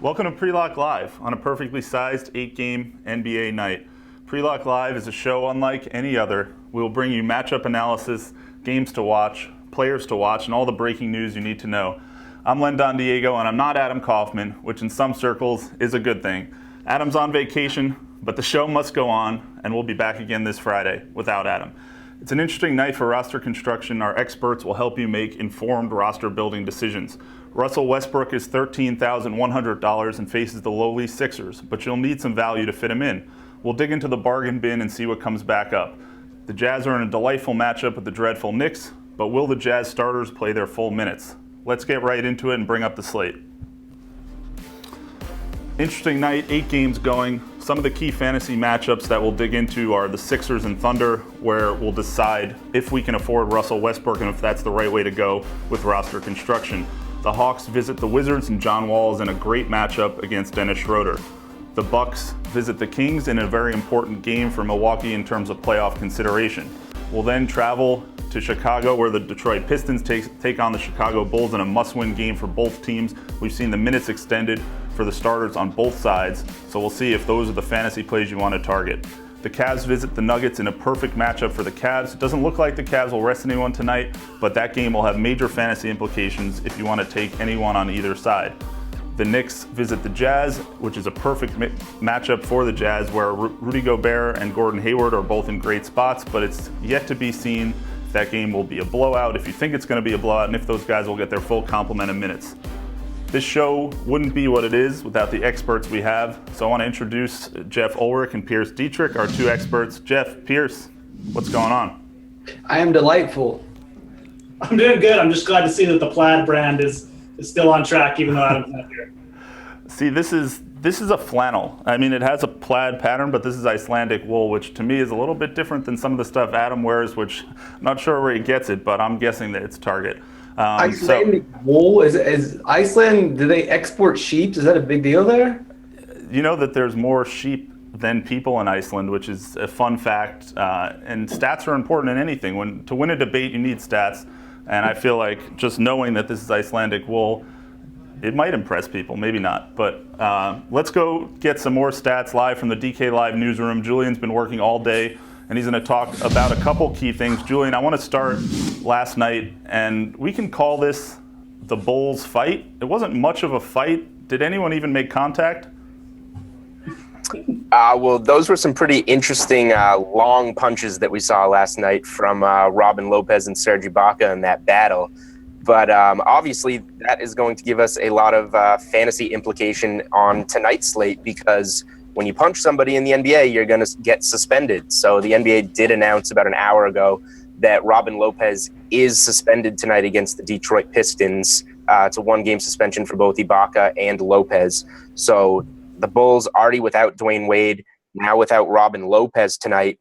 Welcome to Pre-Lock Live on a perfectly sized 8-game NBA night. Pre-Lock Live is a show unlike any other. We will bring you matchup analysis, games to watch, players to watch, and all the breaking news you need to know. I'm Len Don Diego, and I'm not Adam Kaufman, which in some circles is a good thing. Adam's on vacation, but the show must go on, and we'll be back again this Friday without Adam. It's an interesting night for roster construction. Our experts will help you make informed roster building decisions. Russell Westbrook is $13,100 and faces the lowly Sixers, but you'll need some value to fit him in. We'll dig into the bargain bin and see what comes back up. The Jazz are in a delightful matchup with the dreadful Knicks, but will the Jazz starters play their full minutes? Let's get right into it and bring up the slate. Interesting night, 8 games going. Some of the key fantasy matchups that we'll dig into are the Sixers and Thunder, where we'll decide if we can afford Russell Westbrook and if that's the right way to go with roster construction. The Hawks visit the Wizards, and John Wall is in a great matchup against Dennis Schroeder. The Bucks visit the Kings in a very important game for Milwaukee in terms of playoff consideration. We'll then travel to Chicago, where the Detroit Pistons take on the Chicago Bulls in a must-win game for both teams. We've seen the minutes extended for the starters on both sides, so we'll see if those are the fantasy plays you want to target. The Cavs visit the Nuggets in a perfect matchup for the Cavs. It doesn't look like the Cavs will rest anyone tonight, but that game will have major fantasy implications if you want to take anyone on either side. The Knicks visit the Jazz, which is a perfect matchup for the Jazz, where Rudy Gobert and Gordon Hayward are both in great spots, but it's yet to be seen if that game will be a blowout, if you think it's going to be a blowout, and if those guys will get their full complement of minutes. This show wouldn't be what it is without the experts we have, so I want to introduce Jeff Ulrich and Pierce Dietrich, our two experts. Jeff, Pierce, what's going on? I am delightful. I'm doing good. I'm just glad to see that the plaid brand is still on track, even though Adam's not here. See, this is a flannel. I mean, it has a plaid pattern, but this is Icelandic wool, which to me is a little bit different than some of the stuff Adam wears, which I'm not sure where he gets it, but I'm guessing that it's Target. Icelandic wool? Is Iceland, do they export sheep? Is that a big deal there? You know that there's more sheep than people in Iceland, which is a fun fact. And stats are important in anything. To win a debate, you need stats. And I feel like just knowing that this is Icelandic wool, it might impress people, maybe not. But let's go get some more stats live from the DK Live newsroom. Julian's been working all day, and he's going to talk about a couple key things. Julian, I want to start last night, and we can call this the Bulls fight. It wasn't much of a fight. Did anyone even make contact? Well, those were some pretty interesting long punches that we saw last night from Robin Lopez and Serge Ibaka in that battle. But obviously, that is going to give us a lot of fantasy implication on tonight's slate, because when you punch somebody in the NBA, you're going to get suspended. So the NBA did announce about an hour ago that Robin Lopez is suspended tonight against the Detroit Pistons. It's a 1-game suspension for both Ibaka and Lopez. So the Bulls already without Dwayne Wade, now without Robin Lopez tonight.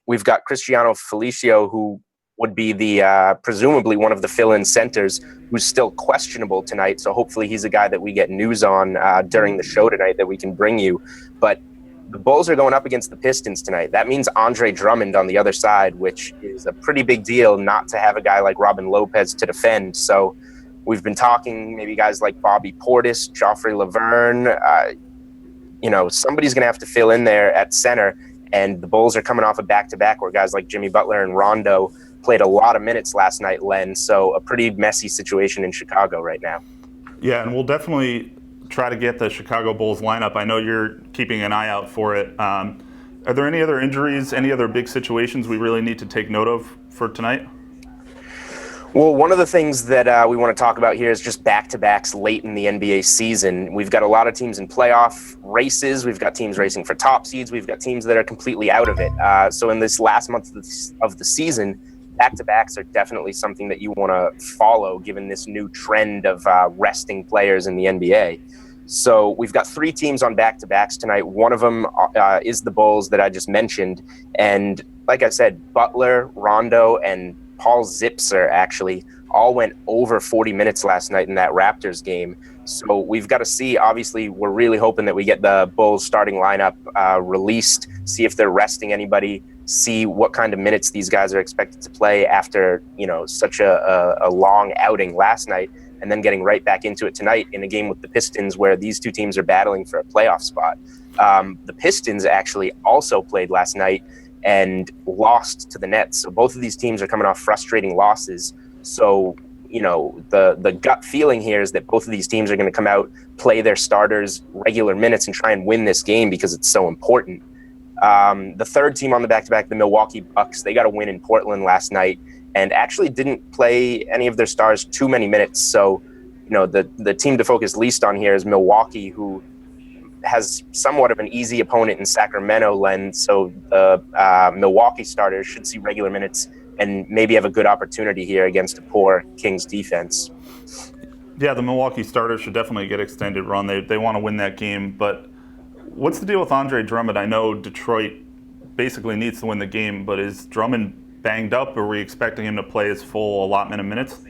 We've got Cristiano Felicio, who would be the presumably one of the fill-in centers, who's still questionable tonight. So hopefully he's a guy that we get news on during the show tonight that we can bring you. But the Bulls are going up against the Pistons tonight. That means Andre Drummond on the other side, which is a pretty big deal not to have a guy like Robin Lopez to defend. So we've been talking maybe guys like Bobby Portis, Joffrey Laverne. Somebody's going to have to fill in there at center. And the Bulls are coming off a back-to-back where guys like Jimmy Butler and Rondo played a lot of minutes last night, Len. So a pretty messy situation in Chicago right now. Yeah, and we'll definitely try to get the Chicago Bulls lineup. I know you're keeping an eye out for it. Are there any other injuries, any other big situations we really need to take note of for tonight? Well, one of the things that we want to talk about here is just back-to-backs late in the NBA season. We've got a lot of teams in playoff races. We've got teams racing for top seeds. We've got teams that are completely out of it. So in this last month of the season, back-to-backs are definitely something that you want to follow, given this new trend of resting players in the NBA. So we've got 3 teams on back-to-backs tonight. One of them is the Bulls that I just mentioned. And like I said, Butler, Rondo, and Paul Zipser actually all went over 40 minutes last night in that Raptors game. So we've got to see. Obviously, we're really hoping that we get the Bulls starting lineup released, see if they're resting anybody, see what kind of minutes these guys are expected to play after, such a long outing last night. and then getting right back into it tonight in a game with the Pistons where these two teams are battling for a playoff spot. The Pistons actually also played last night and lost to the Nets. So both of these teams are coming off frustrating losses. So, the gut feeling here is that both of these teams are going to come out, play their starters regular minutes, and try and win this game because it's so important. The third team on the back-to-back, the Milwaukee Bucks, they got a win in Portland last night and actually didn't play any of their stars too many minutes. So, the team to focus least on here is Milwaukee, who has somewhat of an easy opponent in Sacramento, Len. So the Milwaukee starters should see regular minutes and maybe have a good opportunity here against a poor Kings defense. Yeah, the Milwaukee starters should definitely get extended run. They want to win that game. But what's the deal with Andre Drummond? I know Detroit basically needs to win the game, but is Drummond banged up, or are we expecting him to play his full allotment of minutes?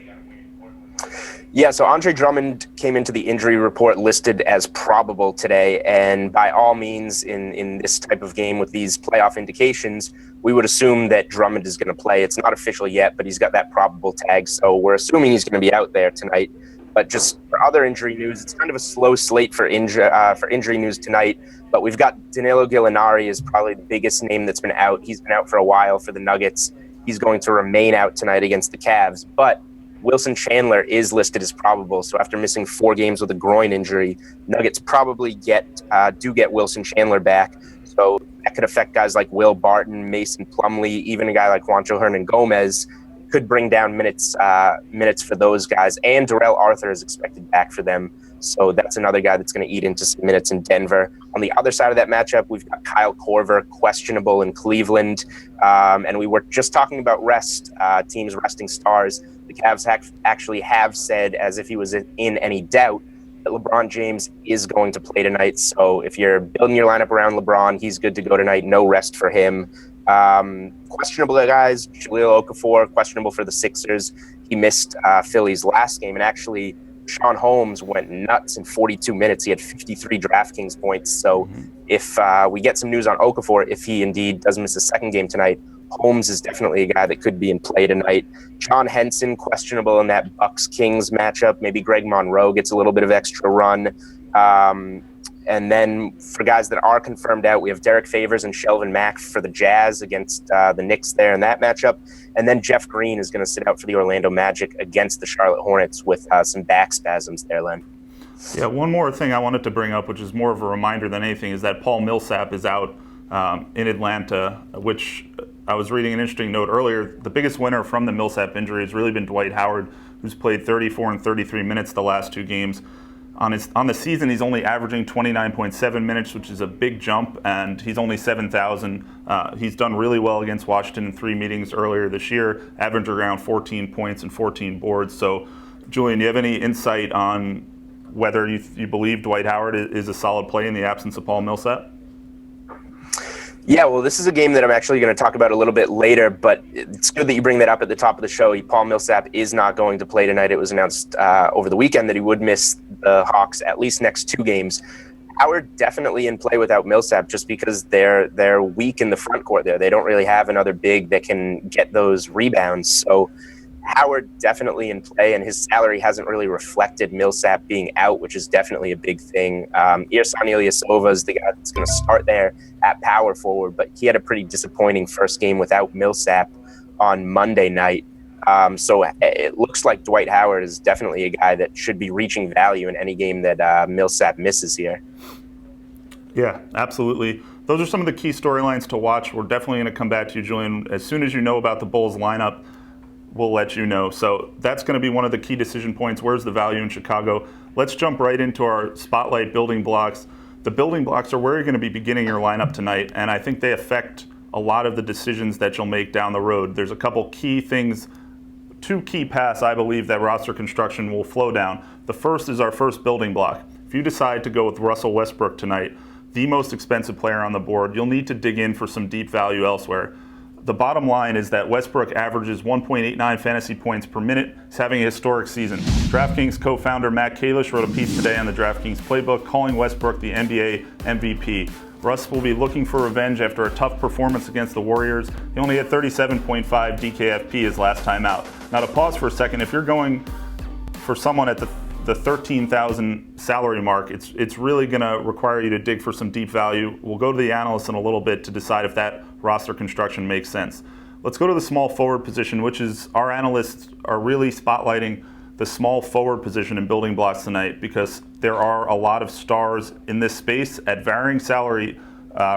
Yeah, so Andre Drummond came into the injury report listed as probable today, and by all means, in this type of game with these playoff indications, we would assume that Drummond is going to play. It's not official yet, but he's got that probable tag, so we're assuming he's going to be out there tonight. But just for other injury news, it's kind of a slow slate for injury news tonight, but we've got Danilo Gallinari is probably the biggest name that's been out. He's been out for a while for the Nuggets. He's going to remain out tonight against the Cavs, but Wilson Chandler is listed as probable, so after missing 4 games with a groin injury, Nuggets probably do get Wilson Chandler back. So that could affect guys like Will Barton, Mason Plumlee, even a guy like Juancho Hernan-Gomez. Could bring down minutes for those guys. And Darrell Arthur is expected back for them, so that's another guy that's going to eat into some minutes in Denver. On the other side of that matchup, we've got Kyle Korver, questionable in Cleveland, and we were just talking about teams resting stars. The Cavs actually have said, as if he was in any doubt, that LeBron James is going to play tonight. So if you're building your lineup around LeBron, he's good to go tonight. No rest for him. Questionable guys, Jahlil Okafor, questionable for the Sixers. He missed Philly's last game, and actually Sean Holmes went nuts in 42 minutes. He had 53 DraftKings points. So if we get some news on Okafor, if he indeed does miss a second game tonight, Holmes is definitely a guy that could be in play tonight. John Henson, questionable in that Bucks-Kings matchup. Maybe Greg Monroe gets a little bit of extra run. And then for guys that are confirmed out, we have Derek Favors and Shelvin Mack for the Jazz against the Knicks there in that matchup. And then Jeff Green is going to sit out for the Orlando Magic against the Charlotte Hornets with some back spasms there, Len. Yeah, one more thing I wanted to bring up, which is more of a reminder than anything, is that Paul Millsap is out in Atlanta, which I was reading an interesting note earlier. The biggest winner from the Millsap injury has really been Dwight Howard, who's played 34 and 33 minutes the last 2 games. On the season, he's only averaging 29.7 minutes, which is a big jump, and he's only 7,000. He's done really well against Washington in 3 meetings earlier this year, averaging around 14 points and 14 boards. So, Julian, do you have any insight on whether you believe Dwight Howard is a solid play in the absence of Paul Millsap? Yeah, well, this is a game that I'm actually going to talk about a little bit later, but it's good that you bring that up at the top of the show. Paul Millsap is not going to play tonight. It was announced over the weekend that he would miss the Hawks at least next 2 games. Howard definitely in play without Millsap just because they're weak in the front court there. They don't really have another big that can get those rebounds. So Howard definitely in play, and his salary hasn't really reflected Millsap being out, which is definitely a big thing. Ersan Ilyasova is the guy that's going to start there at power forward, but he had a pretty disappointing first game without Millsap on Monday night. So it looks like Dwight Howard is definitely a guy that should be reaching value in any game that Millsap misses here. Yeah, absolutely. Those are some of the key storylines to watch. We're definitely going to come back to you, Julian. As soon as you know about the Bulls lineup, we'll let you know. So that's going to be one of the key decision points. Where's the value in Chicago? Let's jump right into our spotlight building blocks. The building blocks are where you're going to be beginning your lineup tonight, and I think they affect a lot of the decisions that you'll make down the road. There's a couple key things, 2 key paths I believe that roster construction will flow down. The first is our first building block. If you decide to go with Russell Westbrook tonight, the most expensive player on the board, you'll need to dig in for some deep value elsewhere. The bottom line is that Westbrook averages 1.89 fantasy points per minute. He's having a historic season. DraftKings co-founder Matt Kalish wrote a piece today on the DraftKings playbook calling Westbrook the NBA MVP. Russ will be looking for revenge after a tough performance against the Warriors. He only had 37.5 DKFP his last time out. Now to pause for a second, if you're going for someone at the 13,000 salary mark, it's really going to require you to dig for some deep value. We'll go to the analysts in a little bit to decide if that roster construction makes sense. Let's go to the small forward position, which is our analysts are really spotlighting the small forward position in building blocks tonight because there are a lot of stars in this space at varying salary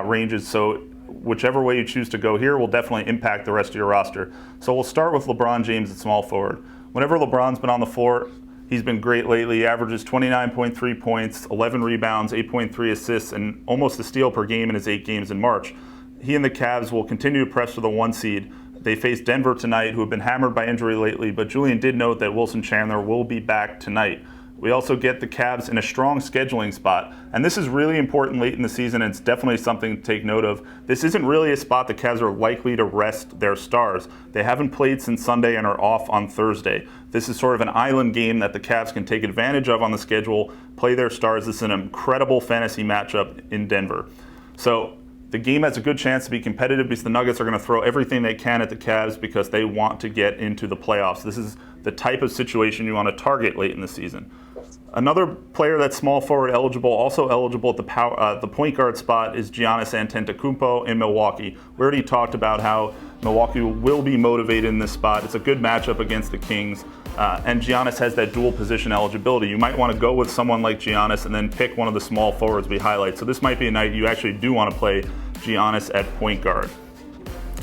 ranges. So whichever way you choose to go here will definitely impact the rest of your roster. So we'll start with LeBron James at small forward. Whenever LeBron's been on the floor, he's been great lately. He averages 29.3 points, 11 rebounds, 8.3 assists, and almost a steal per game in his 8 games in March. He and the Cavs will continue to press for the 1 seed. They face Denver tonight, who have been hammered by injury lately, but Julian did note that Wilson Chandler will be back tonight. We also get the Cavs in a strong scheduling spot, and this is really important late in the season, and it's definitely something to take note of. This isn't really a spot the Cavs are likely to rest their stars. They haven't played since Sunday and are off on Thursday. This is sort of an island game that the Cavs can take advantage of on the schedule, play their stars. This is an incredible fantasy matchup in Denver. So the game has a good chance to be competitive because the Nuggets are going to throw everything they can at the Cavs because they want to get into the playoffs. This is the type of situation you want to target late in the season. Another player that's small forward eligible, also eligible at the point guard spot, is Giannis Antetokounmpo in Milwaukee. We already talked about how Milwaukee will be motivated in this spot. It's a good matchup against the Kings, and Giannis has that dual position eligibility. You might want to go with someone like Giannis and then pick one of the small forwards we highlight. So this might be a night you actually do want to play Giannis at point guard.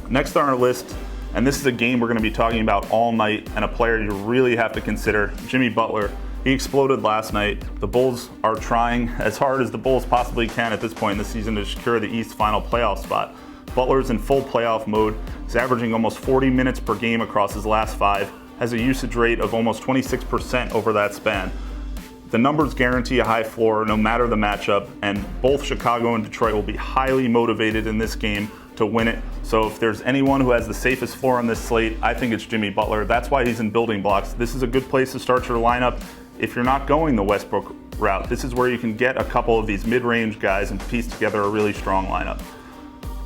Next on our list, and this is a game we're going to be talking about all night, and a player you really have to consider, Jimmy Butler. He exploded last night. The Bulls are trying as hard as the Bulls possibly can at this point in the season to secure the East final playoff spot. Butler's in full playoff mode. He's averaging almost 40 minutes per game across his last 5, has a usage rate of almost 26% over that span. The numbers guarantee a high floor no matter the matchup, and both Chicago and Detroit will be highly motivated in this game to win it. So if there's anyone who has the safest floor on this slate, I think it's Jimmy Butler. That's why he's in building blocks. This is a good place to start your lineup. If you're not going the Westbrook route, this is where you can get a couple of these mid-range guys and piece together a really strong lineup.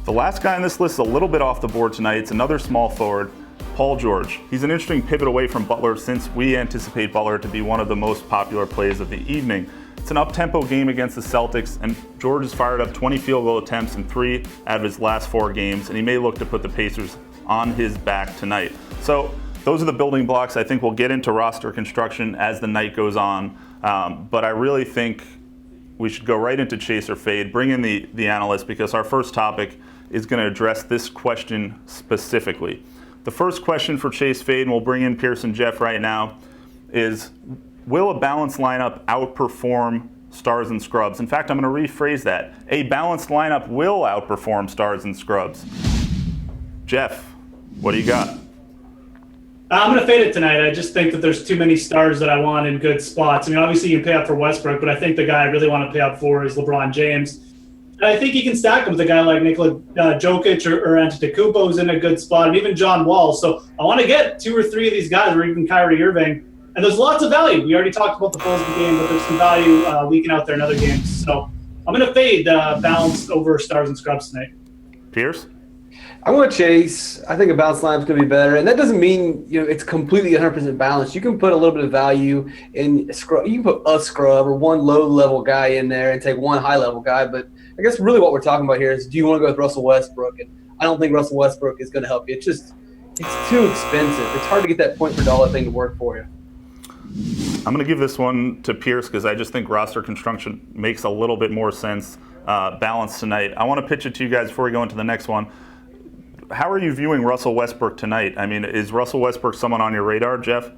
The last guy on this list is a little bit off the board tonight. It's another small forward, Paul George. He's an interesting pivot away from Butler since we anticipate Butler to be one of the most popular plays of the evening. It's an up-tempo game against the Celtics, and George has fired up 20 field goal attempts in 3 out of his last 4 games, and he may look to put the Pacers on his back tonight. So those are the building blocks. I think we'll get into roster construction as the night goes on, but I really think we should go right into chase or fade, bring in the analysts, because our first topic is going to address this question specifically. The first question for chase fade, and we'll bring in Pierce and Jeff right now, is will a balanced lineup outperform stars and scrubs? In fact, I'm going to rephrase that. A balanced lineup will outperform stars and scrubs. Jeff, what do you got? I'm going to fade it tonight. I just think that there's too many stars that I want in good spots. I mean, obviously you can pay up for Westbrook, but I think the guy I really want to pay up for is LeBron James. And I think you can stack him with a guy like Nikola Jokic or Antetokounmpo, who's in a good spot, and even John Wall. So I want to get 2 or 3 of these guys, or even Kyrie Irving. And there's lots of value. We already talked about the Bulls game, but there's some value leaking out there in other games. So I'm going to fade balanced over stars and scrubs tonight. Pierce? I want to chase. I think a balanced lineup's going to be better, and that doesn't mean it's completely 100% balanced. You can put a little bit of value in scrub. You can put a scrub or one low-level guy in there and take one high-level guy. But I guess really what we're talking about here is, do you want to go with Russell Westbrook? And I don't think Russell Westbrook is going to help you. It's too expensive. It's hard to get that point per dollar thing to work for you. I'm going to give this one to Pierce because I just think roster construction makes a little bit more sense balanced tonight. I want to pitch it to you guys before we go into the next one. How are you viewing Russell Westbrook tonight? I mean, is Russell Westbrook someone on your radar, Jeff?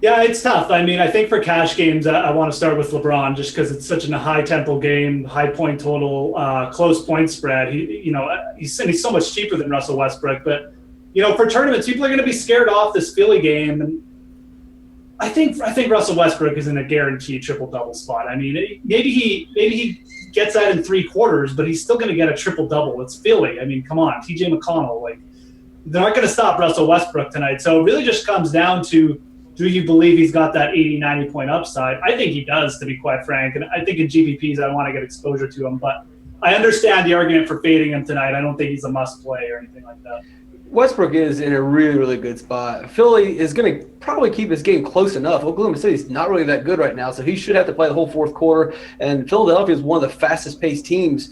Yeah, it's tough. I mean, I think for cash games, I want to start with LeBron just because it's such a high-tempo game, high point total, close point spread. He's so much cheaper than Russell Westbrook. But, for tournaments, people are going to be scared off this Philly game. And I think Russell Westbrook is in a guaranteed triple-double spot. I mean, maybe he gets that in 3 quarters, but he's still going to get a triple-double. It's Philly. I mean, come on, TJ McConnell. They're not going to stop Russell Westbrook tonight. So it really just comes down to, do you believe he's got that 80, 90-point upside? I think he does, to be quite frank. And I think in GPPs, I want to get exposure to him. But I understand the argument for fading him tonight. I don't think he's a must-play or anything like that. Westbrook is in a really, really good spot. Philly is going to probably keep his game close enough. Oklahoma City's not really that good right now, so he should have to play the whole fourth quarter. And Philadelphia is one of the fastest-paced teams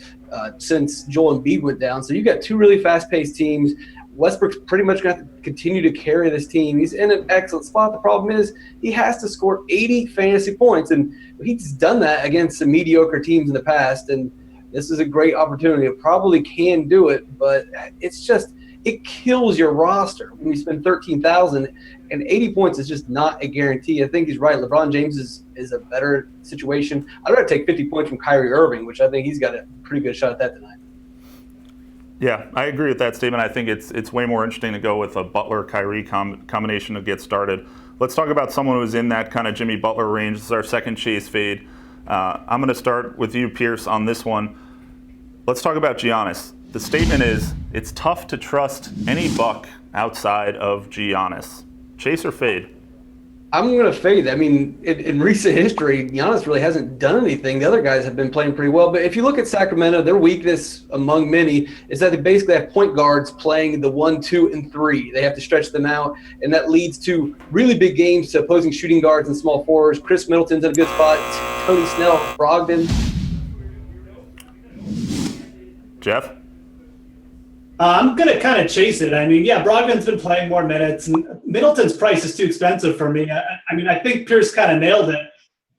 since Joel Embiid went down. So you've got two really fast-paced teams. Westbrook's pretty much going to have to continue to carry this team. He's in an excellent spot. The problem is he has to score 80 fantasy points, and he's done that against some mediocre teams in the past. And this is a great opportunity. It probably can do it, but it's just – it kills your roster when you spend $13,000, and 80 points is just not a guarantee. I think he's right. LeBron James is a better situation. I'd rather take 50 points from Kyrie Irving, which I think he's got a pretty good shot at that tonight. Yeah, I agree with that statement. I think it's way more interesting to go with a Butler-Kyrie combination to get started. Let's talk about someone who's in that kind of Jimmy Butler range. This is our second Chase fade. I'm going to start with you, Pierce, on this one. Let's talk about Giannis. The statement is, it's tough to trust any Buck outside of Giannis. Chase or fade? I'm going to fade. I mean, in recent history, Giannis really hasn't done anything. The other guys have been playing pretty well. But if you look at Sacramento, their weakness among many is that they basically have point guards playing the 1, 2, and 3. They have to stretch them out, and that leads to really big games to opposing shooting guards and small forwards. Chris Middleton's in a good spot. Tony Snell, Brogdon. Jeff? I'm going to kind of chase it. I mean, yeah, Brogdon's been playing more minutes, and Middleton's price is too expensive for me. I mean, I think Pierce kind of nailed it.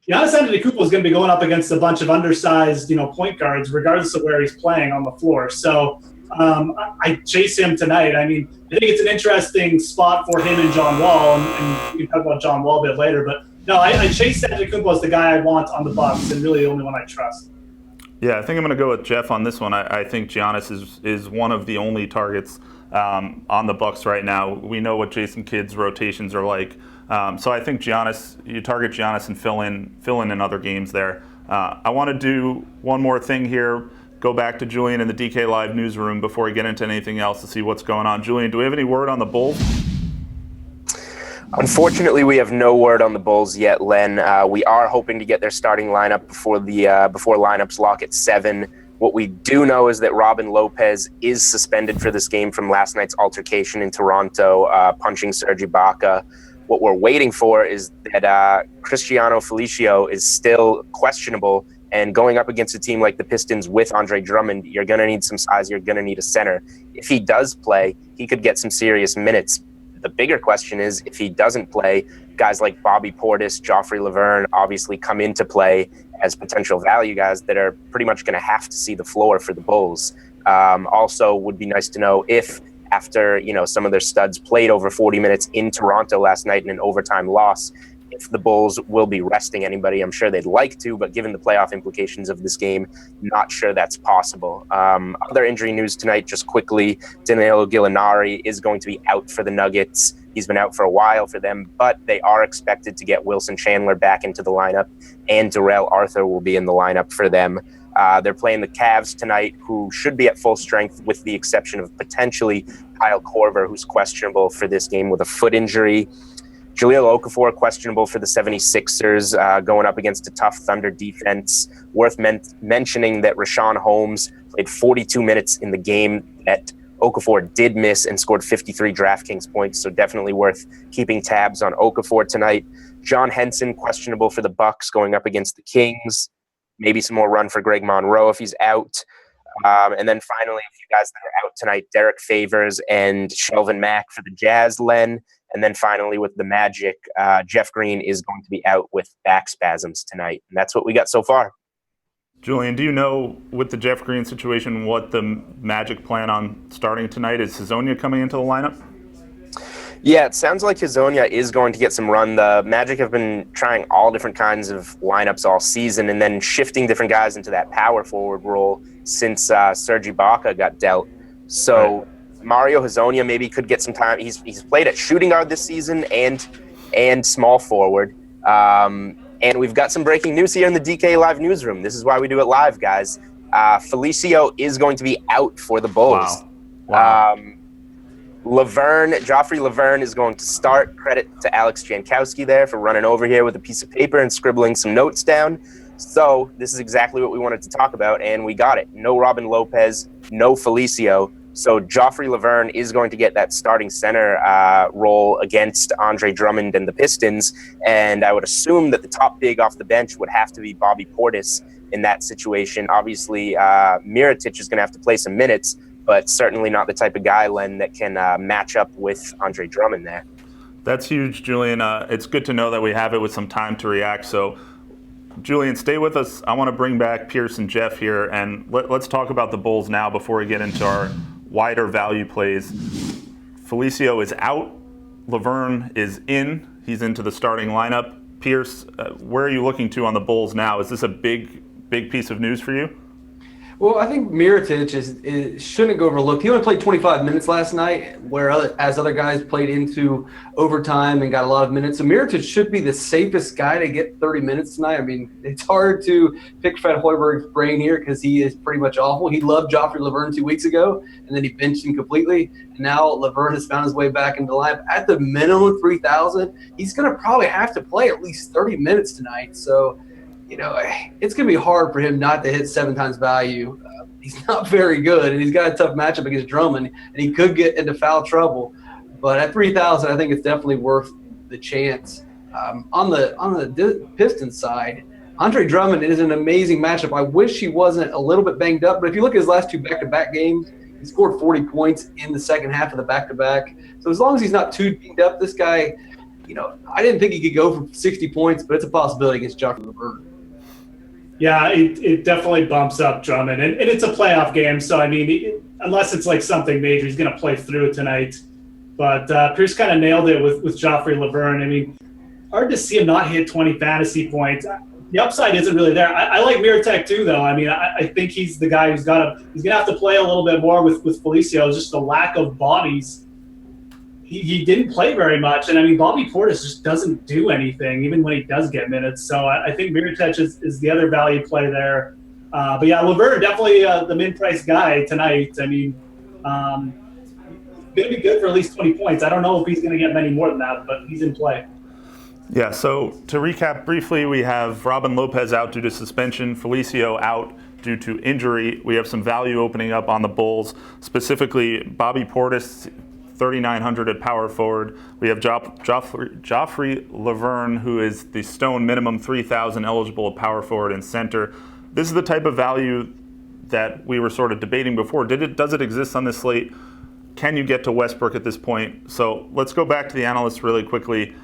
Giannis Antetokounmpo is going to be going up against a bunch of undersized, point guards, regardless of where he's playing on the floor. So I chase him tonight. I mean, I think it's an interesting spot for him and John Wall, and we can talk about John Wall a bit later. But no, I chase Antetokounmpo as the guy I want on the Bucks, and really the only one I trust. Yeah, I think I'm going to go with Jeff on this one. I think Giannis is one of the only targets on the Bucks right now. We know what Jason Kidd's rotations are like. So I think you target Giannis and fill in other games there. I want to do one more thing here, go back to Julian in the DK Live newsroom before we get into anything else to see what's going on. Julian, do we have any word on the Bulls? Unfortunately, we have no word on the Bulls yet, Len. We are hoping to get their starting lineup before lineups lock at 7. What we do know is that Robin Lopez is suspended for this game from last night's altercation in Toronto, punching Serge Ibaka. What we're waiting for is that Cristiano Felicio is still questionable, and going up against a team like the Pistons with Andre Drummond, you're going to need some size, you're going to need a center. If he does play, he could get some serious minutes. The bigger question is, if he doesn't play, guys like Bobby Portis, Joffrey Laverne obviously come into play as potential value guys that are pretty much going to have to see the floor for the Bulls. Also, would be nice to know if after some of their studs played over 40 minutes in Toronto last night in an overtime loss, if the Bulls will be resting anybody. I'm sure they'd like to, but given the playoff implications of this game, not sure that's possible. Other injury news tonight, just quickly, Danilo Gallinari is going to be out for the Nuggets. He's been out for a while for them, but they are expected to get Wilson Chandler back into the lineup, and Darrell Arthur will be in the lineup for them. They're playing the Cavs tonight, who should be at full strength with the exception of potentially Kyle Korver, who's questionable for this game with a foot injury. Jahlil Okafor questionable for the 76ers, going up against a tough Thunder defense. Worth mentioning that Rashawn Holmes played 42 minutes in the game that Okafor did miss and scored 53 DraftKings points, so definitely worth keeping tabs on Okafor tonight. John Henson questionable for the Bucks, going up against the Kings. Maybe some more run for Greg Monroe if he's out. And then finally, a few guys that are out tonight, Derek Favors and Shelvin Mack for the Jazz, Len. And then finally with the Magic, Jeff Green is going to be out with back spasms tonight. And that's what we got so far. Julian, do you know, with the Jeff Green situation, what the Magic plan on starting tonight? Is Hazonia coming into the lineup? Yeah, it sounds like Hazonia is going to get some run. The Magic have been trying all different kinds of lineups all season and then shifting different guys into that power forward role since Serge Ibaka got dealt. So Mario Hazonia maybe could get some time. He's played at shooting guard this season and small forward. And we've got some breaking news here in the DK Live newsroom. This is why we do it live, guys. Felicio is going to be out for the Bulls. Wow. Joffrey Laverne is going to start. Credit to Alex Jankowski there for running over here with a piece of paper and scribbling some notes down. So this is exactly what we wanted to talk about, and we got it. No Robin Lopez, no Felicio. So Joffrey Laverne is going to get that starting center role against Andre Drummond and the Pistons. And I would assume that the top big off the bench would have to be Bobby Portis in that situation. Obviously, Mirotic is going to have to play some minutes, but certainly not the type of guy, Len, that can match up with Andre Drummond there. That's huge, Julian. It's good to know that we have it with some time to react. So, Julian, stay with us. I want to bring back Pierce and Jeff here, and let's talk about the Bulls now before we get into our wider value plays. Felicio is out. Laverne is in. He's into the starting lineup. Pierce, where are you looking to on the Bulls now? Is this a big piece of news for you? Well, I think Mirotic shouldn't go overlooked. He only played 25 minutes last night, whereas other guys played into overtime and got a lot of minutes. So Mirotic should be the safest guy to get 30 minutes tonight. I mean, it's hard to pick Fred Hoiberg's brain here because he is pretty much awful. He loved Joffrey Laverne 2 weeks ago, and then he benched him completely. And now Laverne has found his way back into the lineup. At the minimum 3,000, he's going to probably have to play at least 30 minutes tonight. So, it's going to be hard for him not to hit 7 times value. He's not very good, and he's got a tough matchup against Drummond, and he could get into foul trouble. But at 3,000, I think it's definitely worth the chance. On the Pistons side, Andre Drummond is an amazing matchup. I wish he wasn't a little bit banged up, but if you look at his last 2 back-to-back games, he scored 40 points in the second half of the back-to-back. So as long as he's not too banged up, this guy, I didn't think he could go for 60 points, but it's a possibility against Joffrey Laverne. Yeah, it definitely bumps up Drummond. And it's a playoff game, so, I mean, unless it's like something major, he's going to play through it tonight. But Pierce kind of nailed it with Joffrey Laverne. I mean, hard to see him not hit 20 fantasy points. The upside isn't really there. I like Mirotic too, though. I mean, I think he's the guy he's going to have to play a little bit more with Felicio. Just the lack of bodies. He didn't play very much, and I mean, Bobby Portis just doesn't do anything, even when he does get minutes. So I think Mirotic is the other value play there. But yeah, Laverne definitely the mid-price guy tonight. I mean, going to be good for at least 20 points. I don't know if he's going to get many more than that, but he's in play. Yeah. So to recap briefly, we have Robin Lopez out due to suspension, Felicio out due to injury. We have some value opening up on the Bulls, specifically Bobby Portis, 3,900 at power forward. We have Joffrey Laverne, who is the stone minimum 3,000 eligible at power forward and center. This is the type of value that we were sort of debating before. Does it exist on this slate? Can you get to Westbrook at this point? So let's go back to the analysts really quickly.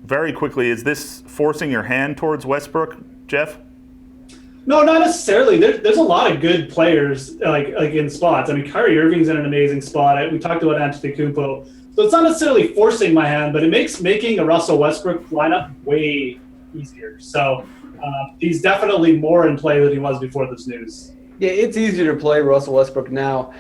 Very quickly, is this forcing your hand towards Westbrook, Jeff? No, not necessarily. There's a lot of good players like in spots. I mean, Kyrie Irving's in an amazing spot. We talked about Antetokounmpo. So it's not necessarily forcing my hand, but it makes making a Russell Westbrook lineup way easier. So he's definitely more in play than he was before this news. Yeah, it's easier to play Russell Westbrook now,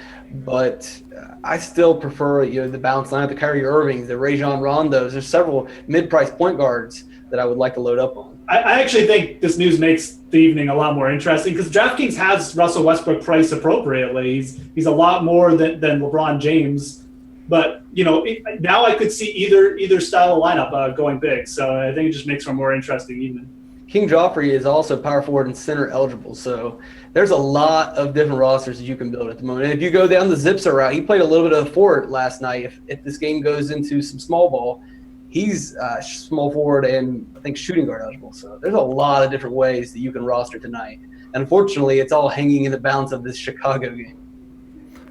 but I still prefer the balanced lineup, the Kyrie Irvings, the Rajon Rondos. There's several mid-price point guards that I would like to load up on. I actually think this news makes the evening a lot more interesting because DraftKings has Russell Westbrook priced appropriately. He's a lot more than LeBron James, but now I could see either style of lineup going big. So I think it just makes for a more interesting evening. King Joffrey is also power forward and center eligible, so there's a lot of different rosters that you can build at the moment. And if you go down the Zipser route, he played a little bit of forward last night. If this game goes into some small ball, he's small forward and I think shooting guard eligible. So there's a lot of different ways that you can roster tonight. And unfortunately, it's all hanging in the balance of this Chicago game.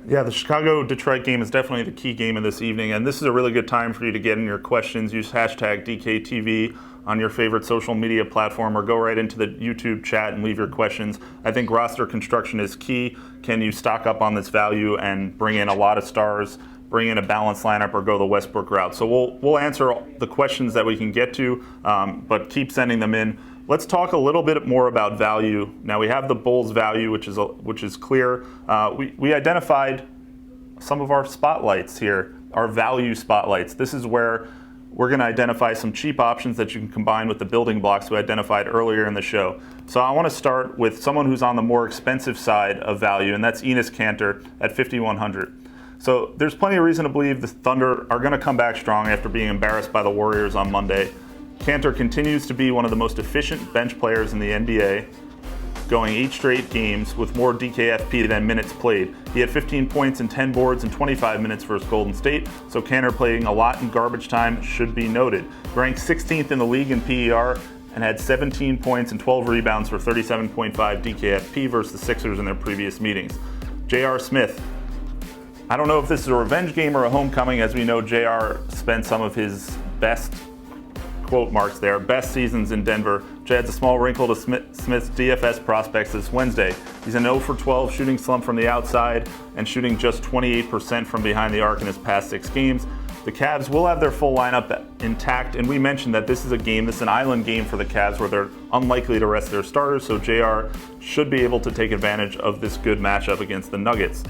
Yeah, the Chicago-Detroit game is definitely the key game of this evening, and this is a really good time for you to get in your questions. Use hashtag DKTV on your favorite social media platform or go right into the YouTube chat and leave your questions. I think roster construction is key. Can you stock up on this value and bring in a lot of stars, bring in a balanced lineup, or go the Westbrook route? So we'll answer the questions that we can get to, but keep sending them in. Let's talk a little bit more about value. Now we have the Bulls value, which is clear. We identified some of our spotlights here, our value spotlights. This is where we're going to identify some cheap options that you can combine with the building blocks we identified earlier in the show. So I want to start with someone who's on the more expensive side of value, and that's Enes Kanter at 5,100. So there's plenty of reason to believe the Thunder are going to come back strong after being embarrassed by the Warriors on Monday. Kanter continues to be one of the most efficient bench players in the NBA. going 8 straight games with more DKFP than minutes played. He had 15 points and 10 boards in 25 minutes versus Golden State, so Kanter playing a lot in garbage time should be noted. Ranked 16th in the league in PER and had 17 points and 12 rebounds for 37.5 DKFP versus the Sixers in their previous meetings. J.R. Smith. I don't know if this is a revenge game or a homecoming, as we know J.R. spent some of his best, quote marks there, best seasons in Denver. Jay adds a small wrinkle to Smith's DFS prospects this Wednesday. He's an 0 for 12 shooting slump from the outside and shooting just 28% from behind the arc in his past 6 games. The Cavs will have their full lineup intact, and we mentioned that this is an island game for the Cavs where they're unlikely to rest their starters, so JR should be able to take advantage of this good matchup against the Nuggets.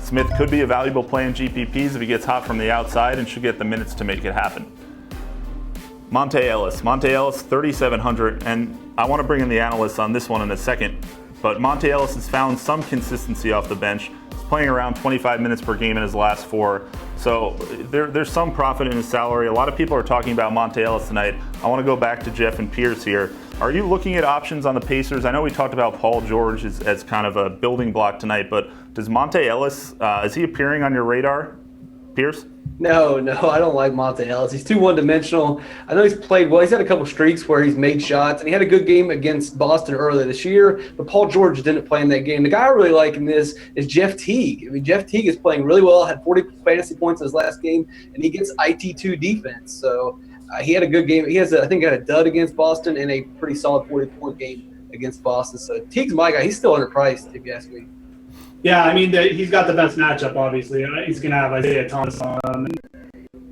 Smith could be a valuable play in GPPs if he gets hot from the outside and should get the minutes to make it happen. Monte Ellis, 3,700, and I want to bring in the analysts on this one in a second, but Monte Ellis has found some consistency off the bench. He's playing around 25 minutes per game in his last 4, so there's some profit in his salary. A lot of people are talking about Monte Ellis tonight. I want to go back to Jeff and Pierce here. Are you looking at options on the Pacers? I know we talked about Paul George as kind of a building block tonight, but does Monte Ellis, is he appearing on your radar, Pierce? No, I don't like Monte Ellis. He's too one-dimensional. I know he's played well. He's had a couple streaks where he's made shots, and he had a good game against Boston earlier this year, but Paul George didn't play in that game. The guy I really like in this is Jeff Teague. I mean, Jeff Teague is playing really well, had 40 fantasy points in his last game, and he gets IT2 defense. So he had a good game. He has, I think, got a dud against Boston and a pretty solid 40-point game against Boston. So Teague's my guy. He's still underpriced, if you ask me. Yeah, I mean, he's got the best matchup, obviously. He's going to have Isaiah Thomas on him.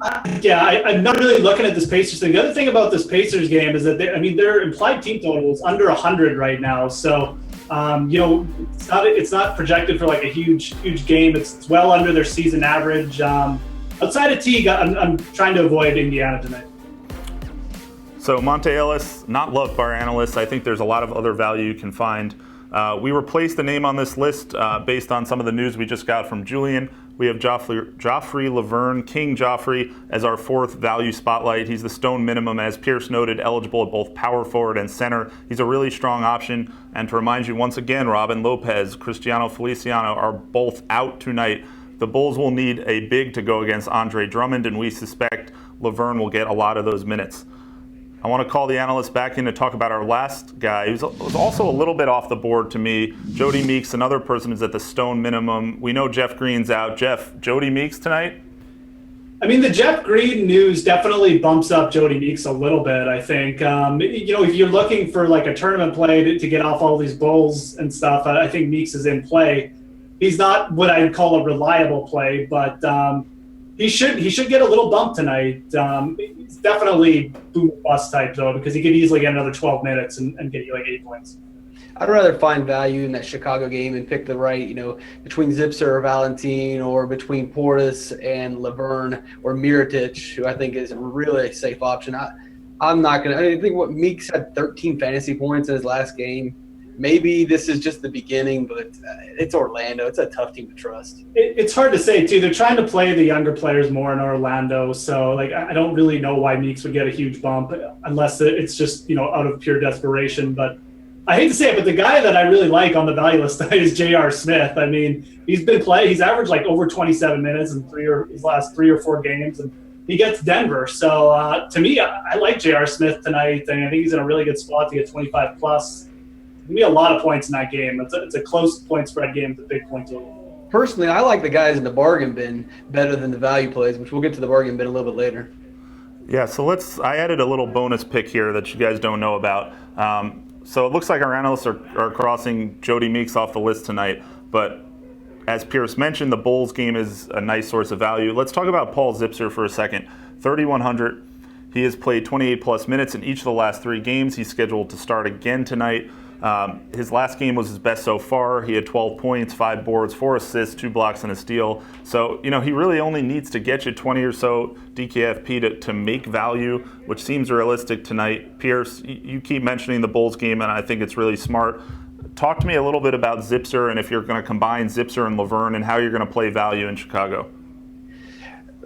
I'm not really looking at this Pacers thing. The other thing about this Pacers game is that their implied team total is under 100 right now. So, it's not projected for like a huge game. It's well under their season average. Outside of Teague, I'm trying to avoid Indiana tonight. So Monte Ellis, not loved by our analysts. I think there's a lot of other value you can find. We replaced a name on this list based on some of the news we just got from Julian. We have Joffrey Laverne, King Joffrey, as our 4th value spotlight. He's the stone minimum, as Pierce noted, eligible at both power forward and center. He's a really strong option. And to remind you once again, Robin Lopez, Cristiano Feliciano are both out tonight. The Bulls will need a big to go against Andre Drummond, and we suspect Laverne will get a lot of those minutes. I want to call the analyst back in to talk about our last guy, who was also a little bit off the board to me. Jody Meeks, another person who's at the stone minimum. We know Jeff Green's out. Jeff, Jody Meeks tonight? I mean, the Jeff Green news definitely bumps up Jody Meeks a little bit, I think. If you're looking for like a tournament play to get off all these Bulls and stuff, I think Meeks is in play. He's not what I'd call a reliable play, but he should get a little bump tonight. He's definitely boom bust type though, because he could easily get another 12 minutes and get you like 8 points. I'd rather find value in that Chicago game and pick the right, between Zipser or Valentin, or between Portis and Laverne or Mirotic, who I think is really a safe option. I'm not going to – I think what Meeks had 13 fantasy points in his last game. Maybe this is just the beginning, but it's Orlando. It's a tough team to trust. It's hard to say, too. They're trying to play the younger players more in Orlando, so I don't really know why Meeks would get a huge bump unless it's just out of pure desperation. But I hate to say it, but the guy that I really like on the value list tonight is J.R. Smith. I mean, he's averaged like over 27 minutes in his last 3 or 4 games, and he gets Denver. So to me, I like J.R. Smith tonight, and I think he's in a really good spot to get 25 plus. Give me a lot of points in that game. It's a close point spread game with a big point total. Personally, I like the guys in the bargain bin better than the value plays, which we'll get to the bargain bin a little bit later. Yeah, so I added a little bonus pick here that you guys don't know about. So it looks like our analysts are crossing Jody Meeks off the list tonight, but as Pierce mentioned, the Bulls game is a nice source of value. Let's talk about Paul Zipser for a second. 3,100. He has played 28 plus minutes in each of the last 3 games. He's scheduled to start again tonight. His last game was his best so far. He had 12 points, 5 boards, 4 assists, 2 blocks, and a steal. So, he really only needs to get you 20 or so DKFP to make value, which seems realistic tonight. Pierce, you keep mentioning the Bulls game, and I think it's really smart. Talk to me a little bit about Zipser and if you're going to combine Zipser and Laverne and how you're going to play value in Chicago.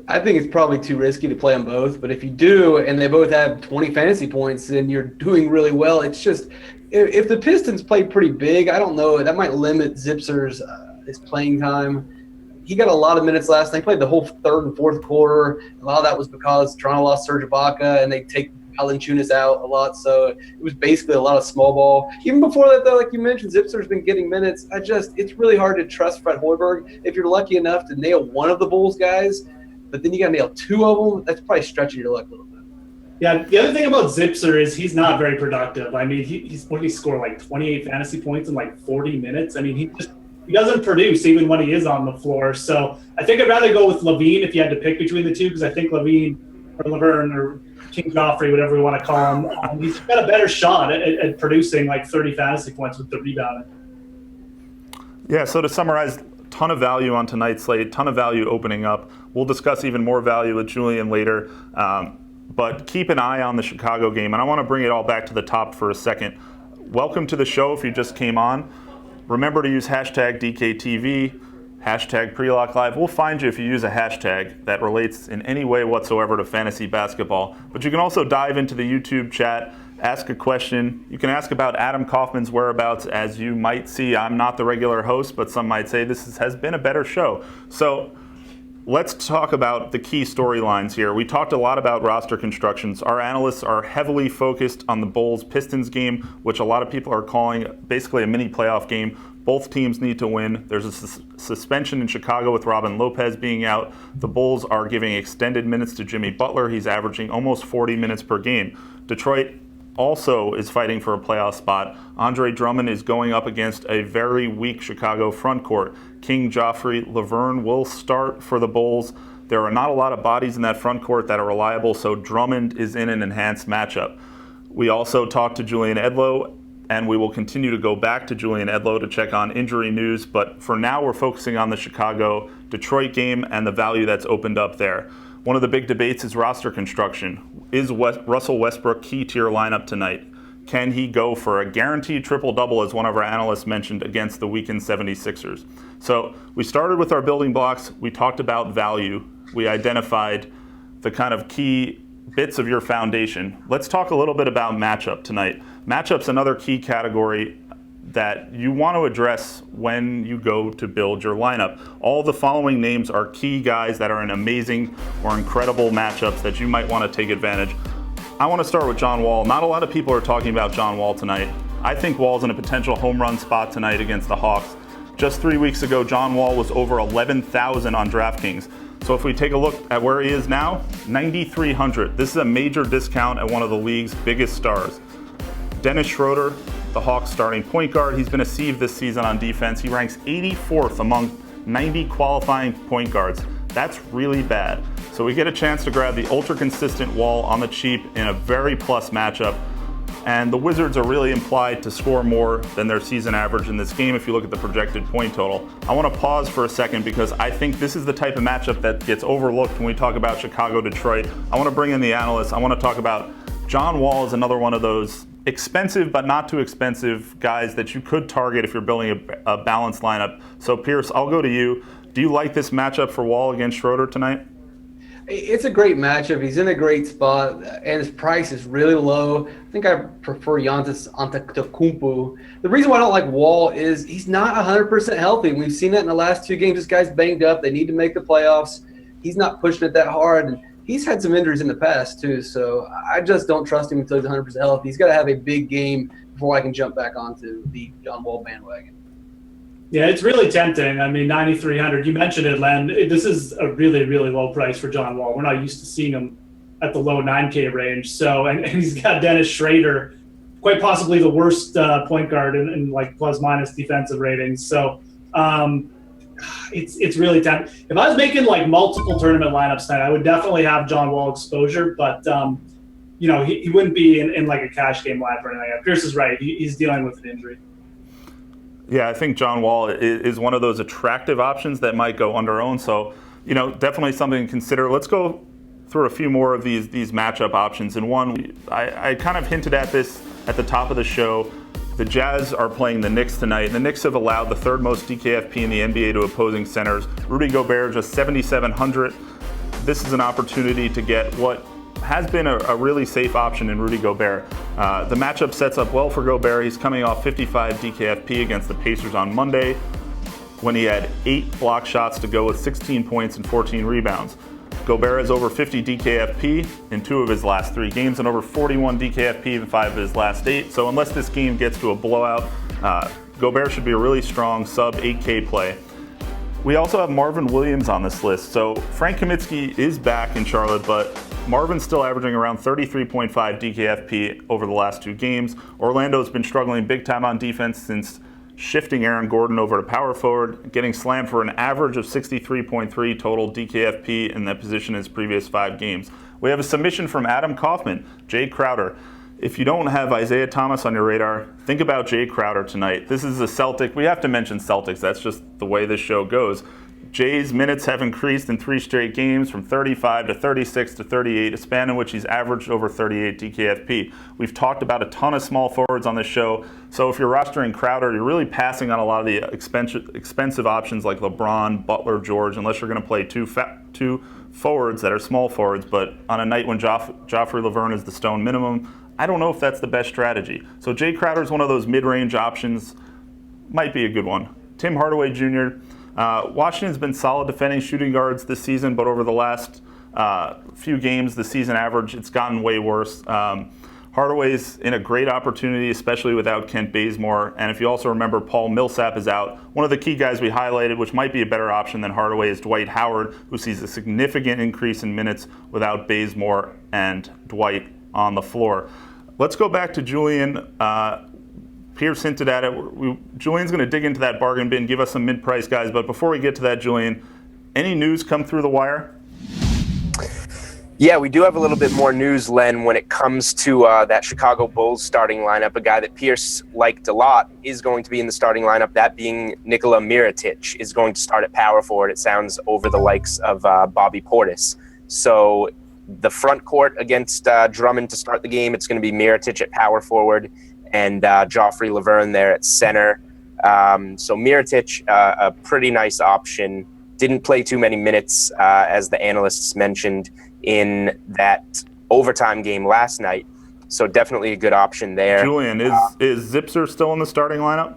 I think it's probably too risky to play them both, but if you do and they both have 20 fantasy points, then you're doing really well. It's just if the Pistons play pretty big, I don't know. That might limit Zipser's his playing time. He got a lot of minutes last night. He played the whole third and fourth quarter. A lot of that was because Toronto lost Serge Ibaka, and they take Valanciunas out a lot. So it was basically a lot of small ball. Even before that, though, like you mentioned, Zipser's been getting minutes. It's really hard to trust Fred Hoiberg. If you're lucky enough to nail one of the Bulls guys, but then you got to nail two of them, that's probably stretching your luck a little bit. Yeah, the other thing about Zipser is he's not very productive. I mean, he's what did he score, like 28 fantasy points in like 40 minutes? I mean, he doesn't produce even when he is on the floor. So I think I'd rather go with Levine if you had to pick between the two, because I think Levine or Laverne or King Joffrey, whatever we want to call him, he's got a better shot at producing like 30 fantasy points with the rebounding. Yeah, so to summarize, ton of value on tonight's slate, ton of value opening up. We'll discuss even more value with Julian later. But keep an eye on the Chicago game. And I want to bring it all back to the top for a second. Welcome to the show if you just came on. Remember to use hashtag DKTV, hashtag PrelockLive. We'll find you if you use a hashtag that relates in any way whatsoever to fantasy basketball. But you can also dive into the YouTube chat, ask a question. You can ask about Adam Kaufman's whereabouts. As you might see, I'm not the regular host, but some might say this has been a better show. So let's talk about the key storylines here. We talked a lot about roster constructions. Our analysts are heavily focused on the Bulls-Pistons game, which a lot of people are calling basically a mini playoff game. Both teams need to win. There's a suspension in Chicago with Robin Lopez being out. The Bulls are giving extended minutes to Jimmy Butler. He's averaging almost 40 minutes per game. Detroit also is fighting for a playoff spot. Andre Drummond is going up against a very weak Chicago front court. King, Joffrey, Laverne will start for the Bulls. There are not a lot of bodies in that front court that are reliable, so Drummond is in an enhanced matchup. We also talked to Julian Edlow, and we will continue to go back to Julian Edlow to check on injury news, but for now we're focusing on the Chicago-Detroit game and the value that's opened up there. One of the big debates is roster construction. Is Russell Westbrook key to your lineup tonight? Can he go for a guaranteed triple-double, as one of our analysts mentioned, against the weakened 76ers? So we started with our building blocks. We talked about value. We identified the kind of key bits of your foundation. Let's talk a little bit about matchup tonight. Matchup's another key category that you want to address when you go to build your lineup. All the following names are key guys that are in amazing or incredible matchups that you might want to take advantage. I want to start with John Wall. Not a lot of people are talking about John Wall tonight. I think Wall's in a potential home run spot tonight against the Hawks. Just 3 weeks ago, John Wall was over 11,000 on DraftKings. So if we take a look at where he is now, 9,300. This is a major discount at one of the league's biggest stars. Dennis Schroeder, the Hawks starting point guard. He's been a sieve this season on defense. He ranks 84th among 90 qualifying point guards. That's really bad. So we get a chance to grab the ultra-consistent Wall on the cheap in a very plus matchup. And the Wizards are really implied to score more than their season average in this game if you look at the projected point total. I want to pause for a second because I think this is the type of matchup that gets overlooked when we talk about Chicago-Detroit. I want to bring in the analysts. I want to talk about John Wall is another one of those expensive but not too expensive guys that you could target if you're building a balanced lineup. So Pierce, I'll go to you. Do you like this matchup for Wall against Schroeder tonight? It's a great matchup. He's in a great spot, and his price is really low. I think I prefer Giannis Antetokounmpo. The reason why I don't like Wall is he's not 100% healthy. We've seen that in the last two games. This guy's banged up. They need to make the playoffs. He's not pushing it that hard, and he's had some injuries in the past too. So I just don't trust him until he's 100% healthy. He's got to have a big game before I can jump back onto the John Wall bandwagon. Yeah, it's really tempting. I mean, 9,300. You mentioned it, Len. This is a really, really low price for John Wall. We're not used to seeing him at the low 9K range. So, and he's got Dennis Schrader, quite possibly the worst point guard in like plus-minus defensive ratings. So, it's really tempting. If I was making like multiple tournament lineups tonight, I would definitely have John Wall exposure. But you know, he wouldn't be in like a cash game lineup or anything like that. Pierce is right. He's dealing with an injury. Yeah, I think John Wall is one of those attractive options that might go under-owned. So, you know, definitely something to consider. Let's go through a few more of these matchup options. And one, I kind of hinted at this at the top of the show. The Jazz are playing the Knicks tonight, and the Knicks have allowed the third most DKFP in the NBA to opposing centers. Rudy Gobert just 7,700. This is an opportunity to get what has been a really safe option in Rudy Gobert. The matchup sets up well for Gobert. He's coming off 55 DKFP against the Pacers on Monday when he had 8 block shots to go with 16 points and 14 rebounds. Gobert has over 50 DKFP in 2 of his last 3 games and over 41 DKFP in 5 of his last 8. So unless this game gets to a blowout, Gobert should be a really strong sub 8K play. We also have Marvin Williams on this list. So Frank Kaminsky is back in Charlotte, but Marvin's still averaging around 33.5 DKFP over the last 2 games. Orlando's been struggling big time on defense since shifting Aaron Gordon over to power forward, getting slammed for an average of 63.3 total DKFP in that position in his previous 5 games. We have a submission from Adam Kaufman, Jay Crowder. If you don't have Isaiah Thomas on your radar, think about Jay Crowder tonight. This is a Celtic. We have to mention Celtics. That's just the way this show goes. Jay's minutes have increased in 3 straight games from 35 to 36 to 38, a span in which he's averaged over 38 DKFP. We've talked about a ton of small forwards on this show, so if you're rostering Crowder, you're really passing on a lot of the expensive options like LeBron, Butler, George, unless you're going to play two forwards that are small forwards, but on a night when Joffrey Laverne is the stone minimum, I don't know if that's the best strategy. So Jay Crowder is one of those mid-range options, might be a good one. Tim Hardaway Jr., Washington's been solid defending shooting guards this season, but over the last few games, the season average, it's gotten way worse. Hardaway's in a great opportunity, especially without Kent Bazemore. And if you also remember, Paul Millsap is out. One of the key guys we highlighted, which might be a better option than Hardaway, is Dwight Howard, who sees a significant increase in minutes without Bazemore and Dwight on the floor. Let's go back to Julian. Pierce hinted at it. Julian's going to dig into that bargain bin, give us some mid-price guys. But before we get to that, Julian, any news come through the wire? Yeah, we do have a little bit more news, Len, when it comes to that Chicago Bulls starting lineup. A guy that Pierce liked a lot is going to be in the starting lineup, that being Nikola Mirotic is going to start at power forward, it sounds, over the likes of Bobby Portis. So the front court against Drummond to start the game, it's going to be Mirotic at power forward and Joffrey Laverne there at center. So Mirotic, a pretty nice option. Didn't play too many minutes, as the analysts mentioned, in that overtime game last night. So definitely a good option there. Julian, is Zipser still in the starting lineup?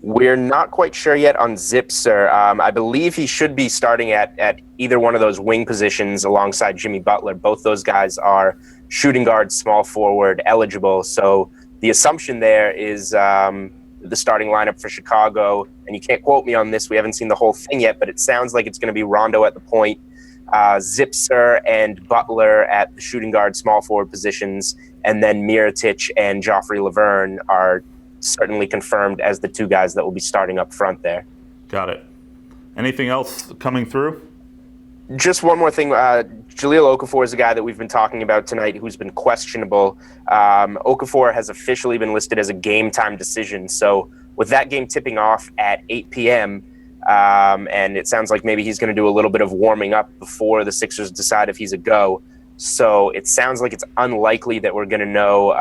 We're not quite sure yet on Zipser. I believe he should be starting at either one of those wing positions alongside Jimmy Butler. Both those guys are shooting guard, small forward eligible. So the assumption there is the starting lineup for Chicago, and you can't quote me on this, we haven't seen the whole thing yet, but it sounds like it's going to be Rondo at the point, Zipser and Butler at the shooting guard, small forward positions, and then Mirotic and Joffrey Laverne are certainly confirmed as the 2 guys that will be starting up front there. Got it. Anything else coming through? Just one more thing. Jahlil Okafor is a guy that we've been talking about tonight who's been questionable. Okafor has officially been listed as a game-time decision. So with that game tipping off at 8 p.m., and it sounds like maybe he's going to do a little bit of warming up before the Sixers decide if he's a go. So it sounds like it's unlikely that we're going to know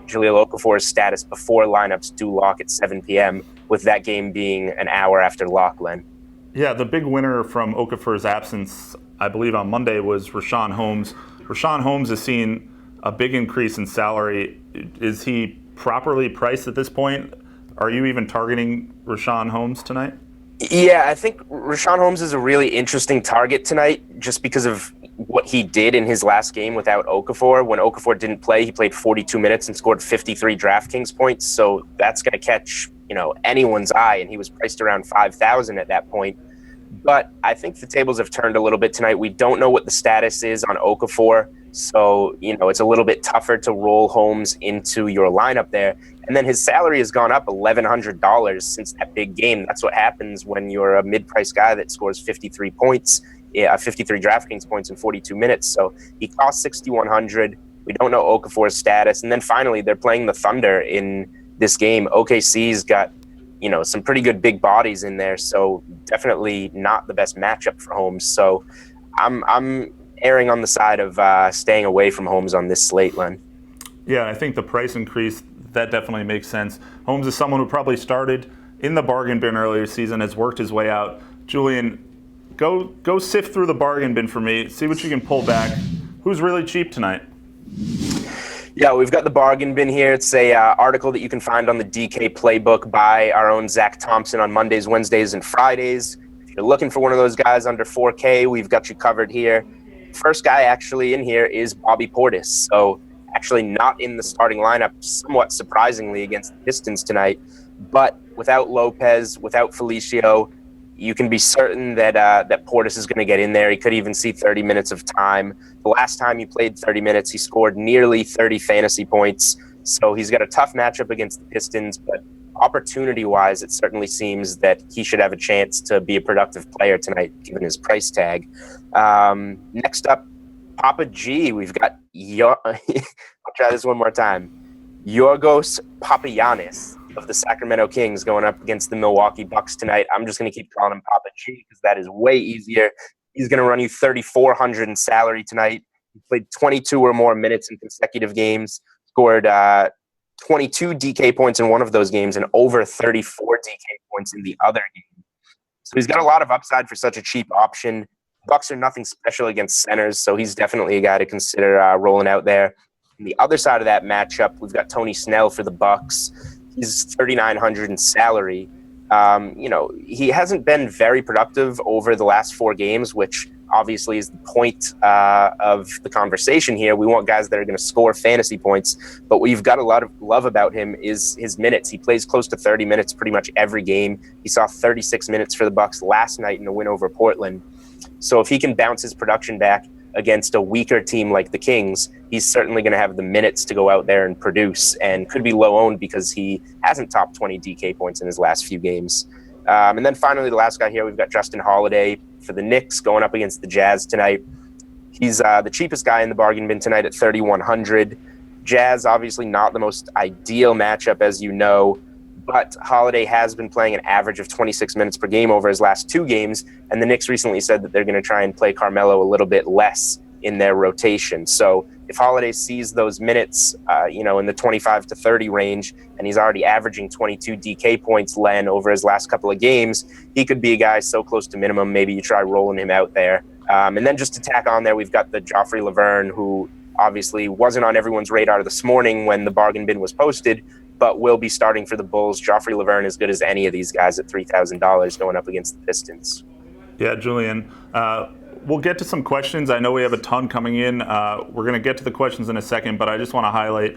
Jahlil Okafor's status before lineups do lock at 7 p.m., with that game being an hour after lock, Len. Yeah, the big winner from Okafor's absence, I believe on Monday, was Richaun Holmes. Richaun Holmes has seen a big increase in salary. Is he properly priced at this point? Are you even targeting Richaun Holmes tonight? Yeah, I think Richaun Holmes is a really interesting target tonight just because of what he did in his last game without Okafor. When Okafor didn't play, he played 42 minutes and scored 53 DraftKings points. So that's going to catch, anyone's eye, and he was priced around 5,000 at that point. But I think the tables have turned a little bit tonight. We don't know what the status is on Okafor. So, it's a little bit tougher to roll Holmes into your lineup there. And then his salary has gone up $1,100 since that big game. That's what happens when you're a mid-price guy that scores 53 points, 53 DraftKings points in 42 minutes. So he costs $6,100. We don't know Okafor's status. And then finally, they're playing the Thunder in this game. OKC's got, some pretty good big bodies in there. So definitely not the best matchup for Holmes. So I'm erring on the side of staying away from Holmes on this slate, Len. Yeah, I think the price increase, that definitely makes sense. Holmes is someone who probably started in the bargain bin earlier this season, has worked his way out. Julian, go sift through the bargain bin for me, see what you can pull back. Who's really cheap tonight? Yeah, we've got the bargain bin here. It's a article that you can find on the DK Playbook by our own Zach Thompson on Mondays, Wednesdays, and Fridays. If you're looking for one of those guys under 4K, we've got you covered here. First guy actually in here is Bobby Portis. So actually not in the starting lineup, somewhat surprisingly, against the Pistons tonight. But without Lopez, without Felicio, you can be certain that that Portis is going to get in there. He could even see 30 minutes of time. The last time he played 30 minutes, he scored nearly 30 fantasy points. So he's got a tough matchup against the Pistons, but opportunity-wise, it certainly seems that he should have a chance to be a productive player tonight, given his price tag. Next up, Papa G. We've got I'll try this one more time. Yorgos Papagiannis of the Sacramento Kings going up against the Milwaukee Bucks tonight. I'm just going to keep calling him Papa G because that is way easier. He's going to run you $3,400 in salary tonight. He played 22 or more minutes in consecutive games, scored 22 DK points in one of those games and over 34 DK points in the other game. So he's got a lot of upside for such a cheap option. Bucks are nothing special against centers, so he's definitely a guy to consider rolling out there. On the other side of that matchup, we've got Tony Snell for the Bucks. He's $3,900 in salary. He hasn't been very productive over the last 4 games, which obviously is the point of the conversation here. We want guys that are going to score fantasy points, but what you've got a lot of love about him is his minutes. He plays close to 30 minutes pretty much every game. He saw 36 minutes for the Bucks last night in a win over Portland. So if he can bounce his production back against a weaker team like the Kings, he's certainly going to have the minutes to go out there and produce, and could be low owned because he hasn't topped 20 DK points in his last few games. And then finally, the last guy here, we've got Justin Holiday for the Knicks going up against the Jazz tonight. He's the cheapest guy in the bargain bin tonight at $3,100. Jazz, obviously not the most ideal matchup, as you know, but Holiday has been playing an average of 26 minutes per game over his last 2 games, and the Knicks recently said that they're going to try and play Carmelo a little bit less in their rotation. So if Holiday sees those minutes, in the 25 to 30 range, and he's already averaging 22 DK points, Len, over his last couple of games, he could be a guy so close to minimum, maybe you try rolling him out there. And then just to tack on there, we've got the Joffrey Laverne, who obviously wasn't on everyone's radar this morning when the bargain bin was posted, but will be starting for the Bulls. Joffrey Laverne is good as any of these guys at $3,000 going up against the Pistons. Yeah, Julian. We'll get to some questions. I know we have a ton coming in. We're going to get to the questions in a second, but I just want to highlight,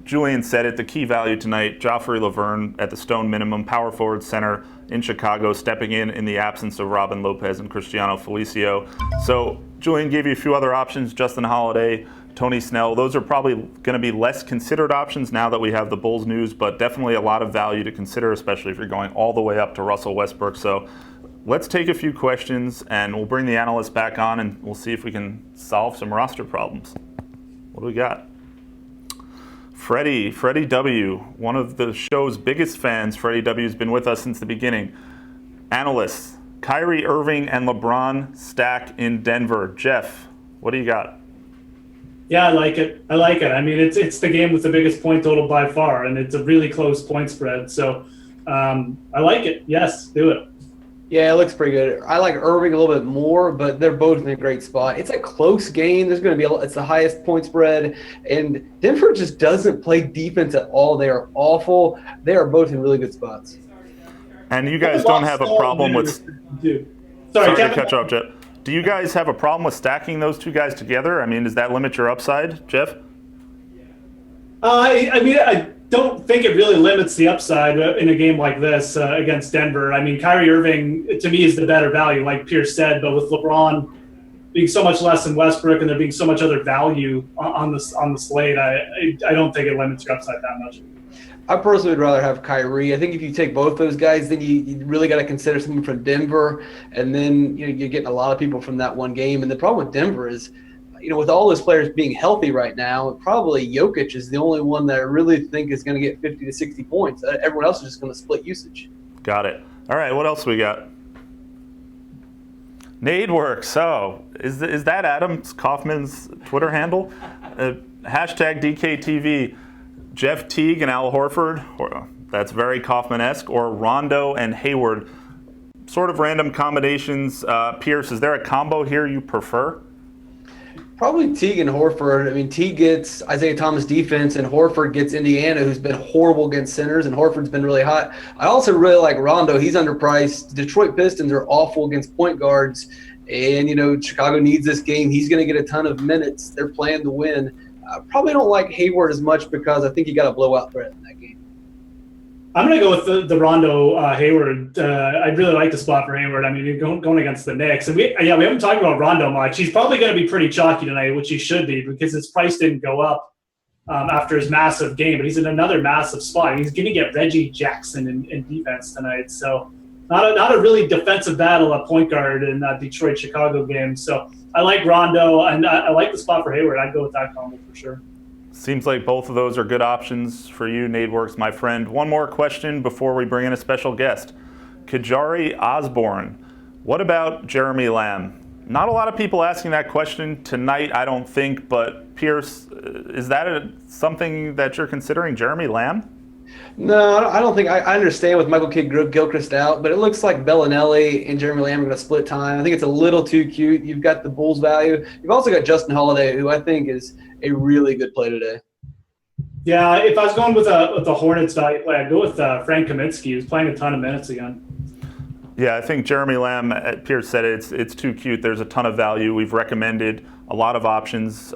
Julian said it, the key value tonight, Joffrey Laverne at the stone minimum, power forward center in Chicago, stepping in the absence of Robin Lopez and Cristiano Felicio. So Julian gave you a few other options, Justin Holiday, Tony Snell. Those are probably going to be less considered options now that we have the Bulls news, but definitely a lot of value to consider, especially if you're going all the way up to Russell Westbrook. So let's take a few questions, and we'll bring the analysts back on, and we'll see if we can solve some roster problems. What do we got? Freddie W., one of the show's biggest fans. Freddie W. has been with us since the beginning. Analysts, Kyrie Irving and LeBron stack in Denver. Jeff, what do you got? Yeah, I like it. I mean, it's the game with the biggest point total by far, and it's a really close point spread. So I like it. Yes, do it. Yeah, it looks pretty good. I like Irving a little bit more, but they're both in a great spot. It's a close game. There's going to be it's the highest point spread, and Denver just doesn't play defense at all. They are awful. They are both in really good spots. And you guys don't have a problem with. Sorry to cut you off, Jeff. Do you guys have a problem with stacking those two guys together? I mean, does that limit your upside, Jeff? I don't think it really limits the upside in a game like this against Denver. I mean, Kyrie Irving, to me, is the better value, like Pierce said, but with LeBron being so much less than Westbrook and there being so much other value on the slate, I don't think it limits your upside that much. I personally would rather have Kyrie. I think if you take both those guys, then you really got to consider someone from Denver, and then you're getting a lot of people from that one game. And the problem with Denver is, with all those players being healthy right now, probably Jokic is the only one that I really think is going to get 50 to 60 points. Everyone else is just going to split usage. Got it. All right, what else we got? Nadeworks. So is that Adam Kaufman's Twitter handle? Hashtag DKTV. Jeff Teague and Al Horford, that's very Kaufman-esque, or Rondo and Hayward. Sort of random combinations. Pierce, is there a combo here you prefer? Probably Teague and Horford. I mean, Teague gets Isaiah Thomas defense, and Horford gets Indiana, who's been horrible against centers, and Horford's been really hot. I also really like Rondo. He's underpriced. Detroit Pistons are awful against point guards, and, Chicago needs this game. He's going to get a ton of minutes. They're playing to win. I probably don't like Hayward as much because I think he got a blowout threat in that game. I'm going to go with the Rondo Hayward. I really like the spot for Hayward. I mean, going against the Knicks. And we haven't talked about Rondo much. He's probably going to be pretty chalky tonight, which he should be because his price didn't go up after his massive game. But he's in another massive spot. He's going to get Reggie Jackson in defense tonight. So not a really defensive battle at point guard in that Detroit-Chicago game. So I like Rondo, and I like the spot for Hayward. I'd go with that combo for sure. Seems like both of those are good options for you, Nadeworks, my friend. One more question before we bring in a special guest. Kajari Osborne, what about Jeremy Lamb? Not a lot of people asking that question tonight, I don't think, but Pierce, is that something that you're considering, Jeremy Lamb? No, I don't think. I understand with Michael Kidd-Gilchrist out, but it looks like Bellinelli and Jeremy Lamb are going to split time. I think it's a little too cute. You've got the Bulls value. You've also got Justin Holiday, who I think is a really good play today. Yeah, if I was going with a Hornets value play, I'd go with Frank Kaminsky, who's playing a ton of minutes again. Yeah, I think Jeremy Lamb, Pierce said it's too cute. There's a ton of value. We've recommended a lot of options,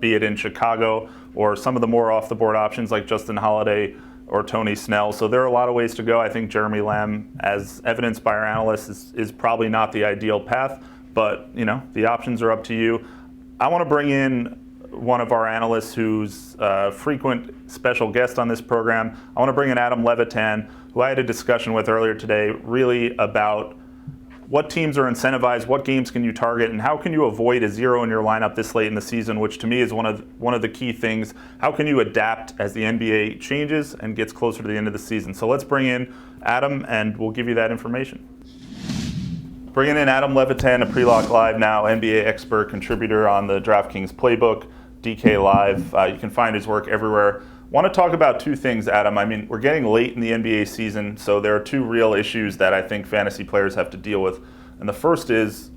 be it in Chicago or some of the more off-the-board options like Justin Holiday or Tony Snell. So there are a lot of ways to go. I think Jeremy Lamb, as evidenced by our analysts, is probably not the ideal path, but the options are up to you. I want to bring in one of our analysts who's a frequent special guest on this program. I want to bring in Adam Levitan, who I had a discussion with earlier today, really about what teams are incentivized, what games can you target, and how can you avoid a zero in your lineup this late in the season, which to me is one of the key things. How can you adapt as the NBA changes and gets closer to the end of the season? So let's bring in Adam, and we'll give you that information. Bringing in Adam Levitan, a Pre-Lock Live now NBA expert, contributor on the DraftKings Playbook, DK Live. You can find his work everywhere. Want to talk about two things, Adam. I mean, we're getting late in the NBA season, so there are two real issues that I think fantasy players have to deal with. And the first is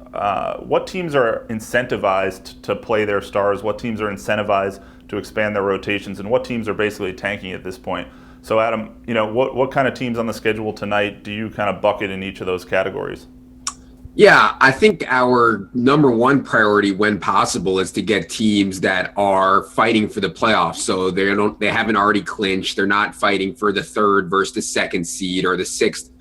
what teams are incentivized to play their stars, what teams are incentivized to expand their rotations, and what teams are basically tanking at this point. So, Adam, what kind of teams on the schedule tonight do you kind of bucket in each of those categories? Yeah, I think our number one priority when possible is to get teams that are fighting for the playoffs. So they haven't already clinched. They're not fighting for the third versus the second seed or the sixth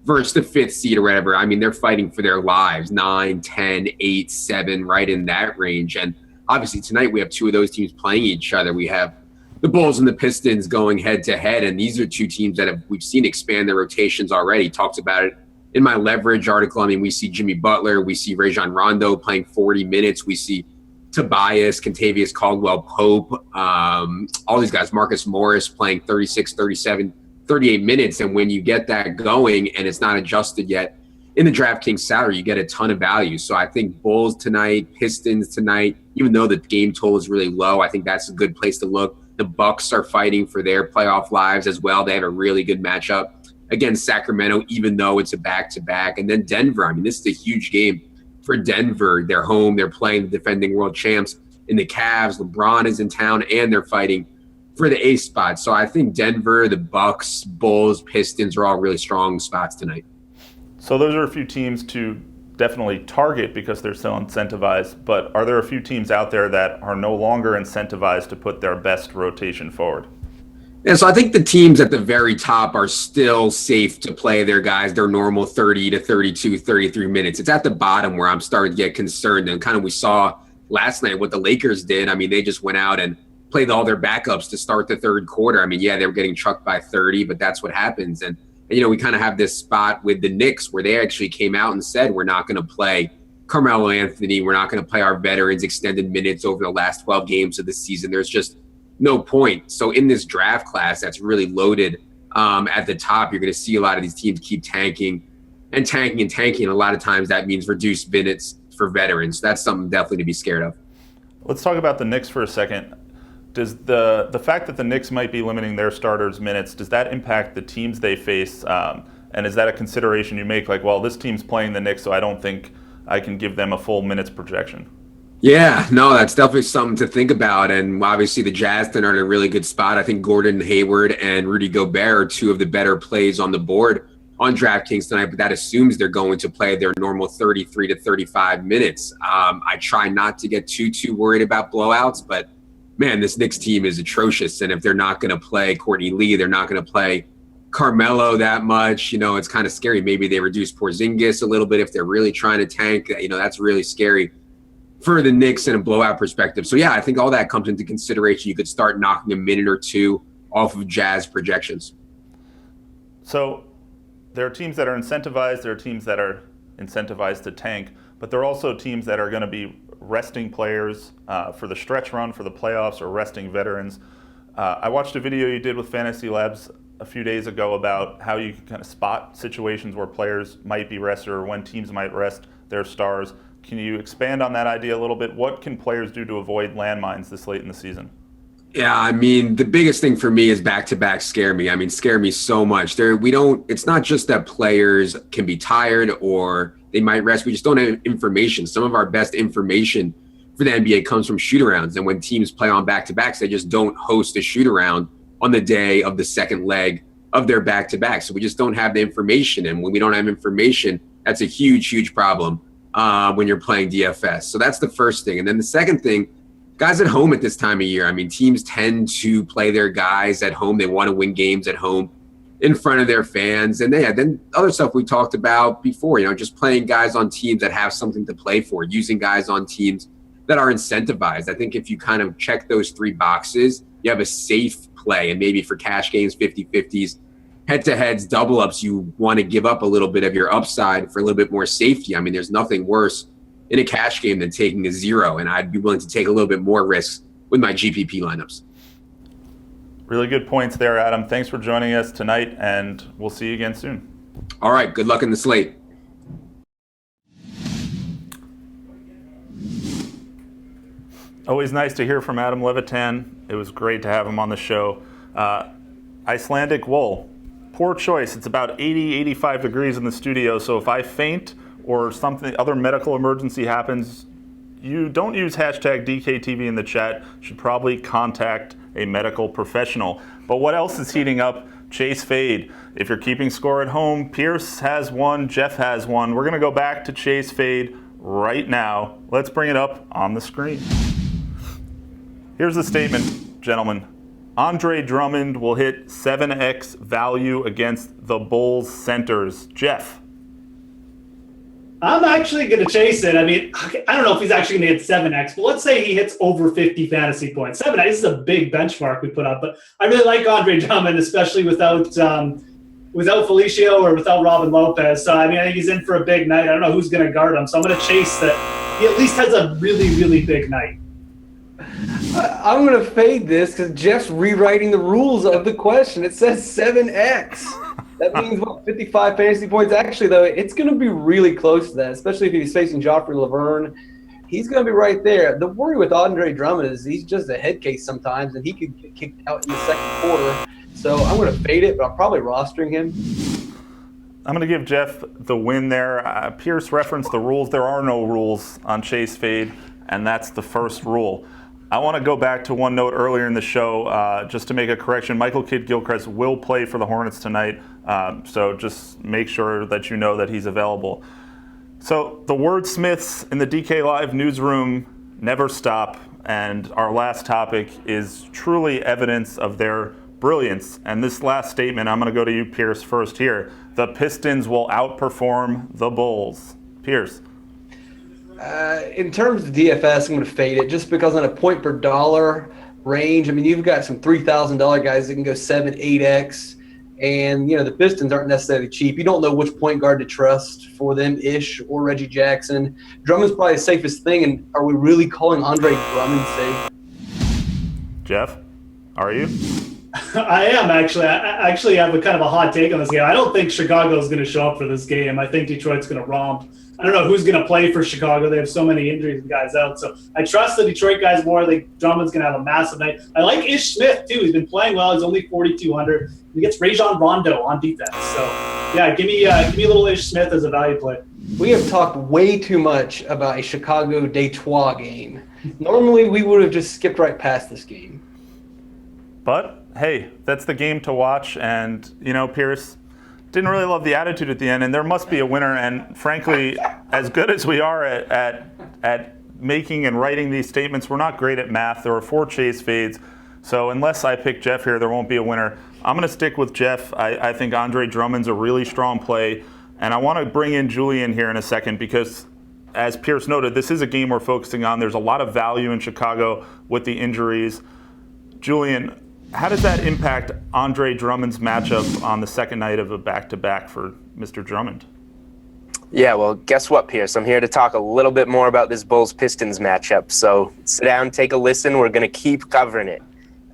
versus the fifth seed or whatever. I mean, they're fighting for their lives, 9, 10, 8, 7, right in that range. And obviously tonight we have two of those teams playing each other. We have the Bulls and the Pistons going head to head. And these are two teams that we've seen expand their rotations already. Talked about it in my leverage article. I mean, we see Jimmy Butler, we see Rajon Rondo playing 40 minutes. We see Tobias, Kentavious Caldwell-Pope, all these guys, Marcus Morris playing 36, 37, 38 minutes. And when you get that going and it's not adjusted yet in the DraftKings salary, you get a ton of value. So I think Bulls tonight, Pistons tonight, even though the game total is really low, I think that's a good place to look. The Bucks are fighting for their playoff lives as well. They have a really good matchup against Sacramento, even though it's a back-to-back. And then Denver, I mean, this is a huge game for Denver. They're home. They're playing the defending world champs in the Cavs. LeBron is in town, and they're fighting for the eighth spot. So I think Denver, the Bucks, Bulls, Pistons are all really strong spots tonight. So those are a few teams to definitely target because they're so incentivized. But are there a few teams out there that are no longer incentivized to put their best rotation forward? And so I think the teams at the very top are still safe to play their guys, their normal 30 to 32, 33 minutes. It's at the bottom where I'm starting to get concerned. And kind of we saw last night what the Lakers did. I mean, they just went out and played all their backups to start the third quarter. I mean, yeah, they were getting trucked by 30, but that's what happens. And we kind of have this spot with the Knicks where they actually came out and said, we're not going to play Carmelo Anthony. We're not going to play our veterans extended minutes over the last 12 games of the season. There's just no point. So in this draft class that's really loaded at the top, you're going to see a lot of these teams keep tanking. A lot of times that means reduced minutes for veterans. That's something definitely to be scared of. Let's talk about the Knicks for a second. Does the fact that the Knicks might be limiting their starters' minutes, does that impact the teams they face? And is that a consideration you make? Like, well, this team's playing the Knicks, so I don't think I can give them a full minutes projection. Yeah, no, that's definitely something to think about. And obviously, the Jazz are in a really good spot. I think Gordon Hayward and Rudy Gobert are two of the better plays on the board on DraftKings tonight, but that assumes they're going to play their normal 33 to 35 minutes. I try not to get too worried about blowouts, but man, this Knicks team is atrocious. And if they're not going to play Courtney Lee, they're not going to play Carmelo that much. It's kind of scary. Maybe they reduce Porzingis a little bit if they're really trying to tank. That's really scary for the Knicks in a blowout perspective. So, yeah, I think all that comes into consideration. You could start knocking a minute or two off of Jazz projections. So there are teams that are incentivized. There are teams that are incentivized to tank. But there are also teams that are going to be resting players for the stretch run, for the playoffs, or resting veterans. I watched a video you did with Fantasy Labs a few days ago about how you can kind of spot situations where players might be rested or when teams might rest their stars. Can you expand on that idea a little bit? What can players do to avoid landmines this late in the season? Yeah, I mean, the biggest thing for me is back-to-back scare me. Scare me so much. It's not just that players can be tired or they might rest. We just don't have information. Some of our best information for the NBA comes from shoot-arounds. And when teams play on back-to-backs, they just don't host a shoot-around on the day of the second leg of their back-to-back. So we just don't have the information. And when we don't have information, that's a huge problem when you're playing DFS. So that's the first thing. And then the second thing, guys at home at this time of year. Teams tend to play their guys at home. They want to win games at home in front of their fans. And then other stuff we talked about before, just playing guys on teams that have something to play for, using guys on teams that are incentivized. I think if you kind of check those three boxes, you have a safe play. And maybe for cash games, 50-50s, head-to-heads, double-ups, you want to give up a little bit of your upside for a little bit more safety. There's nothing worse in a cash game than taking a 0, and I'd be willing to take a little bit more risks with my GPP lineups. Really good points there, Adam. Thanks for joining us tonight, and we'll see you again soon. All right, good luck in the slate. Always nice to hear from Adam Levitan. It was great to have him on the show. Icelandic wool, poor choice. It's about 80, 85 degrees in the studio, so if I faint or something, other medical emergency happens, you don't use hashtag DKTV in the chat. You should probably contact a medical professional. But what else is heating up? Chase Fade. If you're keeping score at home, Pierce has one, Jeff has one. We're going to go back to Chase Fade right now. Let's bring it up on the screen. Here's the statement, gentlemen. Andre Drummond will hit 7x value against the Bulls centers. Jeff. I'm actually going to chase it. I don't know if he's actually going to hit 7x, but let's say he hits over 50 fantasy points. 7x is a big benchmark we put up, but I really like Andre Drummond, especially without Felicio or without Robin Lopez. So, I think he's in for a big night. I don't know who's going to guard him, so I'm going to chase that he at least has a really big night. I'm going to fade this because Jeff's rewriting the rules of the question. It says 7x. That means, 55 fantasy points? Actually, though, it's going to be really close to that, especially if he's facing Joffrey Laverne. He's going to be right there. The worry with Andre Drummond is he's just a head case sometimes, and he could get kicked out in the second quarter. So I'm going to fade it, but I'm probably rostering him. I'm going to give Jeff the win there. Pierce referenced the rules. There are no rules on Chase Fade, and that's the first rule. I want to go back to one note earlier in the show, just to make a correction. Michael Kidd-Gilchrist will play for the Hornets tonight, so just make sure that you know that he's available. So the wordsmiths in the DK Live newsroom never stop, and our last topic is truly evidence of their brilliance. And this last statement, I'm going to go to you, Pierce, first here. The Pistons will outperform the Bulls. Pierce. In terms of DFS, I'm going to fade it just because on a point per dollar range, you've got some $3,000 guys that can go 7, 8x. And, the Pistons aren't necessarily cheap. You don't know which point guard to trust for them, Ish or Reggie Jackson. Drummond's probably the safest thing. And are we really calling Andre Drummond safe? Jeff, are you? I am, actually. I actually have a kind of a hot take on this game. I don't think Chicago is going to show up for this game. I think Detroit's going to romp. I don't know who's going to play for Chicago. They have so many injuries and guys out. So I trust the Detroit guys more. I think Drummond's going to have a massive night. I like Ish Smith, too. He's been playing well. He's only 4,200. He gets Rajon Rondo on defense. So, yeah, give me a little Ish Smith as a value play. We have talked way too much about a Chicago Detroit game. Normally, we would have just skipped right past this game. But hey, that's the game to watch. And, Pierce didn't really love the attitude at the end. And there must be a winner. And frankly, as good as we are at making and writing these statements, we're not great at math. There were 4 chase fades. So unless I pick Jeff here, there won't be a winner. I'm going to stick with Jeff. I think Andre Drummond's a really strong play. And I want to bring in Julian here in a second because, as Pierce noted, this is a game we're focusing on. There's a lot of value in Chicago with the injuries. Julian, how does that impact Andre Drummond's matchup on the second night of a back-to-back for Mr. Drummond? Yeah, well, guess what, Pierce? I'm here to talk a little bit more about this Bulls-Pistons matchup. So sit down, take a listen. We're going to keep covering it.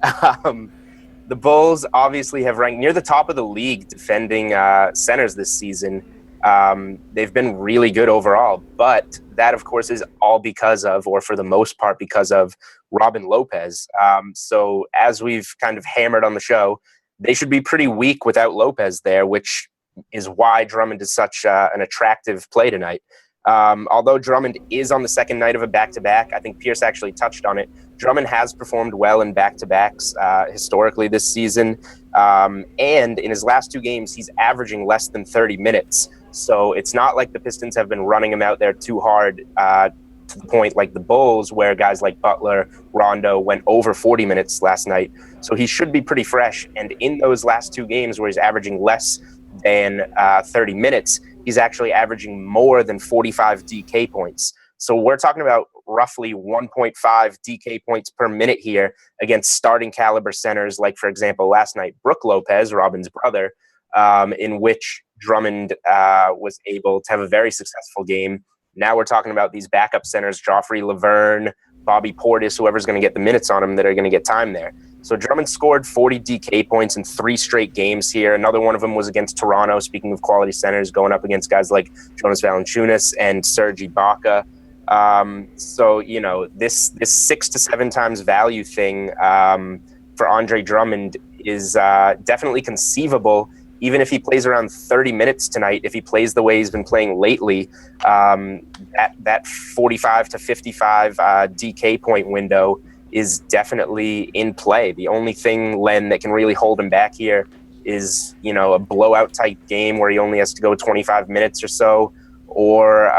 The Bulls obviously have ranked near the top of the league defending centers this season. They've been really good overall, but that, of course, is all because of, or for the most part, because of Robin Lopez. So as we've kind of hammered on the show, they should be pretty weak without Lopez there, which is why Drummond is such an attractive play tonight. Although Drummond is on the second night of a back-to-back, I think Pierce actually touched on it. Drummond has performed well in back-to-backs historically this season. And in his last 2 games, he's averaging less than 30 minutes. So it's not like the Pistons have been running him out there too hard to the point like the Bulls, where guys like Butler, Rondo went over 40 minutes last night. So he should be pretty fresh. And in those last 2 games where he's averaging less than 30 minutes, he's actually averaging more than 45 DK points. So we're talking about roughly 1.5 DK points per minute here against starting caliber centers, like, for example, last night, Brook Lopez, Robin's brother, in which Drummond was able to have a very successful game. Now we're talking about these backup centers, Joffrey Laverne, Bobby Portis, whoever's going to get the minutes on him that are going to get time there. So Drummond scored 40 DK points in 3 straight games here. Another one of them was against Toronto, speaking of quality centers, going up against guys like Jonas Valanciunas and Serge Ibaka. So, this 6 to 7 times value thing for Andre Drummond is definitely conceivable. Even if he plays around 30 minutes tonight, if he plays the way he's been playing lately, that 45 to 55 DK point window is definitely in play. The only thing, Len, that can really hold him back here is, a blowout type game where he only has to go 25 minutes or so, or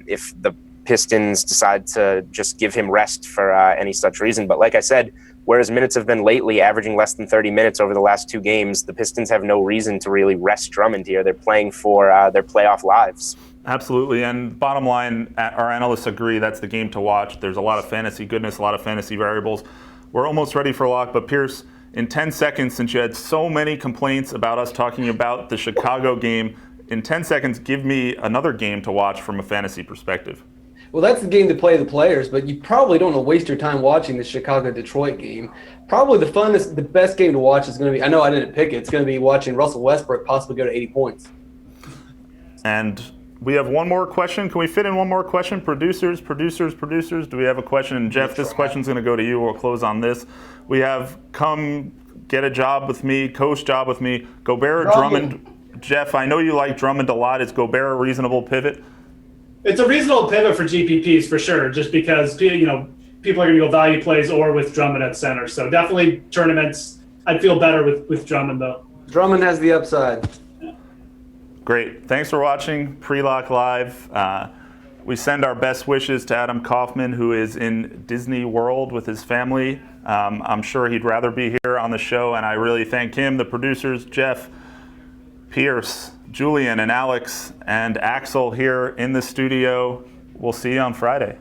if the Pistons decide to just give him rest for any such reason. But like I said, whereas minutes have been lately averaging less than 30 minutes over the last 2 games, the Pistons have no reason to really rest Drummond here. They're playing for their playoff lives. Absolutely. And bottom line, our analysts agree that's the game to watch. There's a lot of fantasy goodness, a lot of fantasy variables. We're almost ready for lock, but Pierce, in 10 seconds, since you had so many complaints about us talking about the Chicago game, in 10 seconds, give me another game to watch from a fantasy perspective. Well, that's the game to play the players, but you probably don't want to waste your time watching the Chicago-Detroit game. Probably the funnest, the best game to watch is going to be, I know I didn't pick it, it's going to be watching Russell Westbrook possibly go to 80 points. And we have one more question. Can we fit in one more question? Producers. Do we have a question? And Jeff, this question's going to go to you. We'll close on this. We have come get a job with me, coach job with me, Gobert or Drummond. Jeff, I know you like Drummond a lot. Is Gobert a reasonable pivot? It's a reasonable pivot for GPPs for sure, just because people are going to go value plays or with Drummond at center. So definitely tournaments. I'd feel better with Drummond though. Drummond has the upside. Great. Thanks for watching Pre-Lock Live. We send our best wishes to Adam Kaufman, who is in Disney World with his family. I'm sure he'd rather be here on the show, and I really thank him, the producers, Jeff, Pierce, Julian, and Alex, and Axel here in the studio. We'll see you on Friday.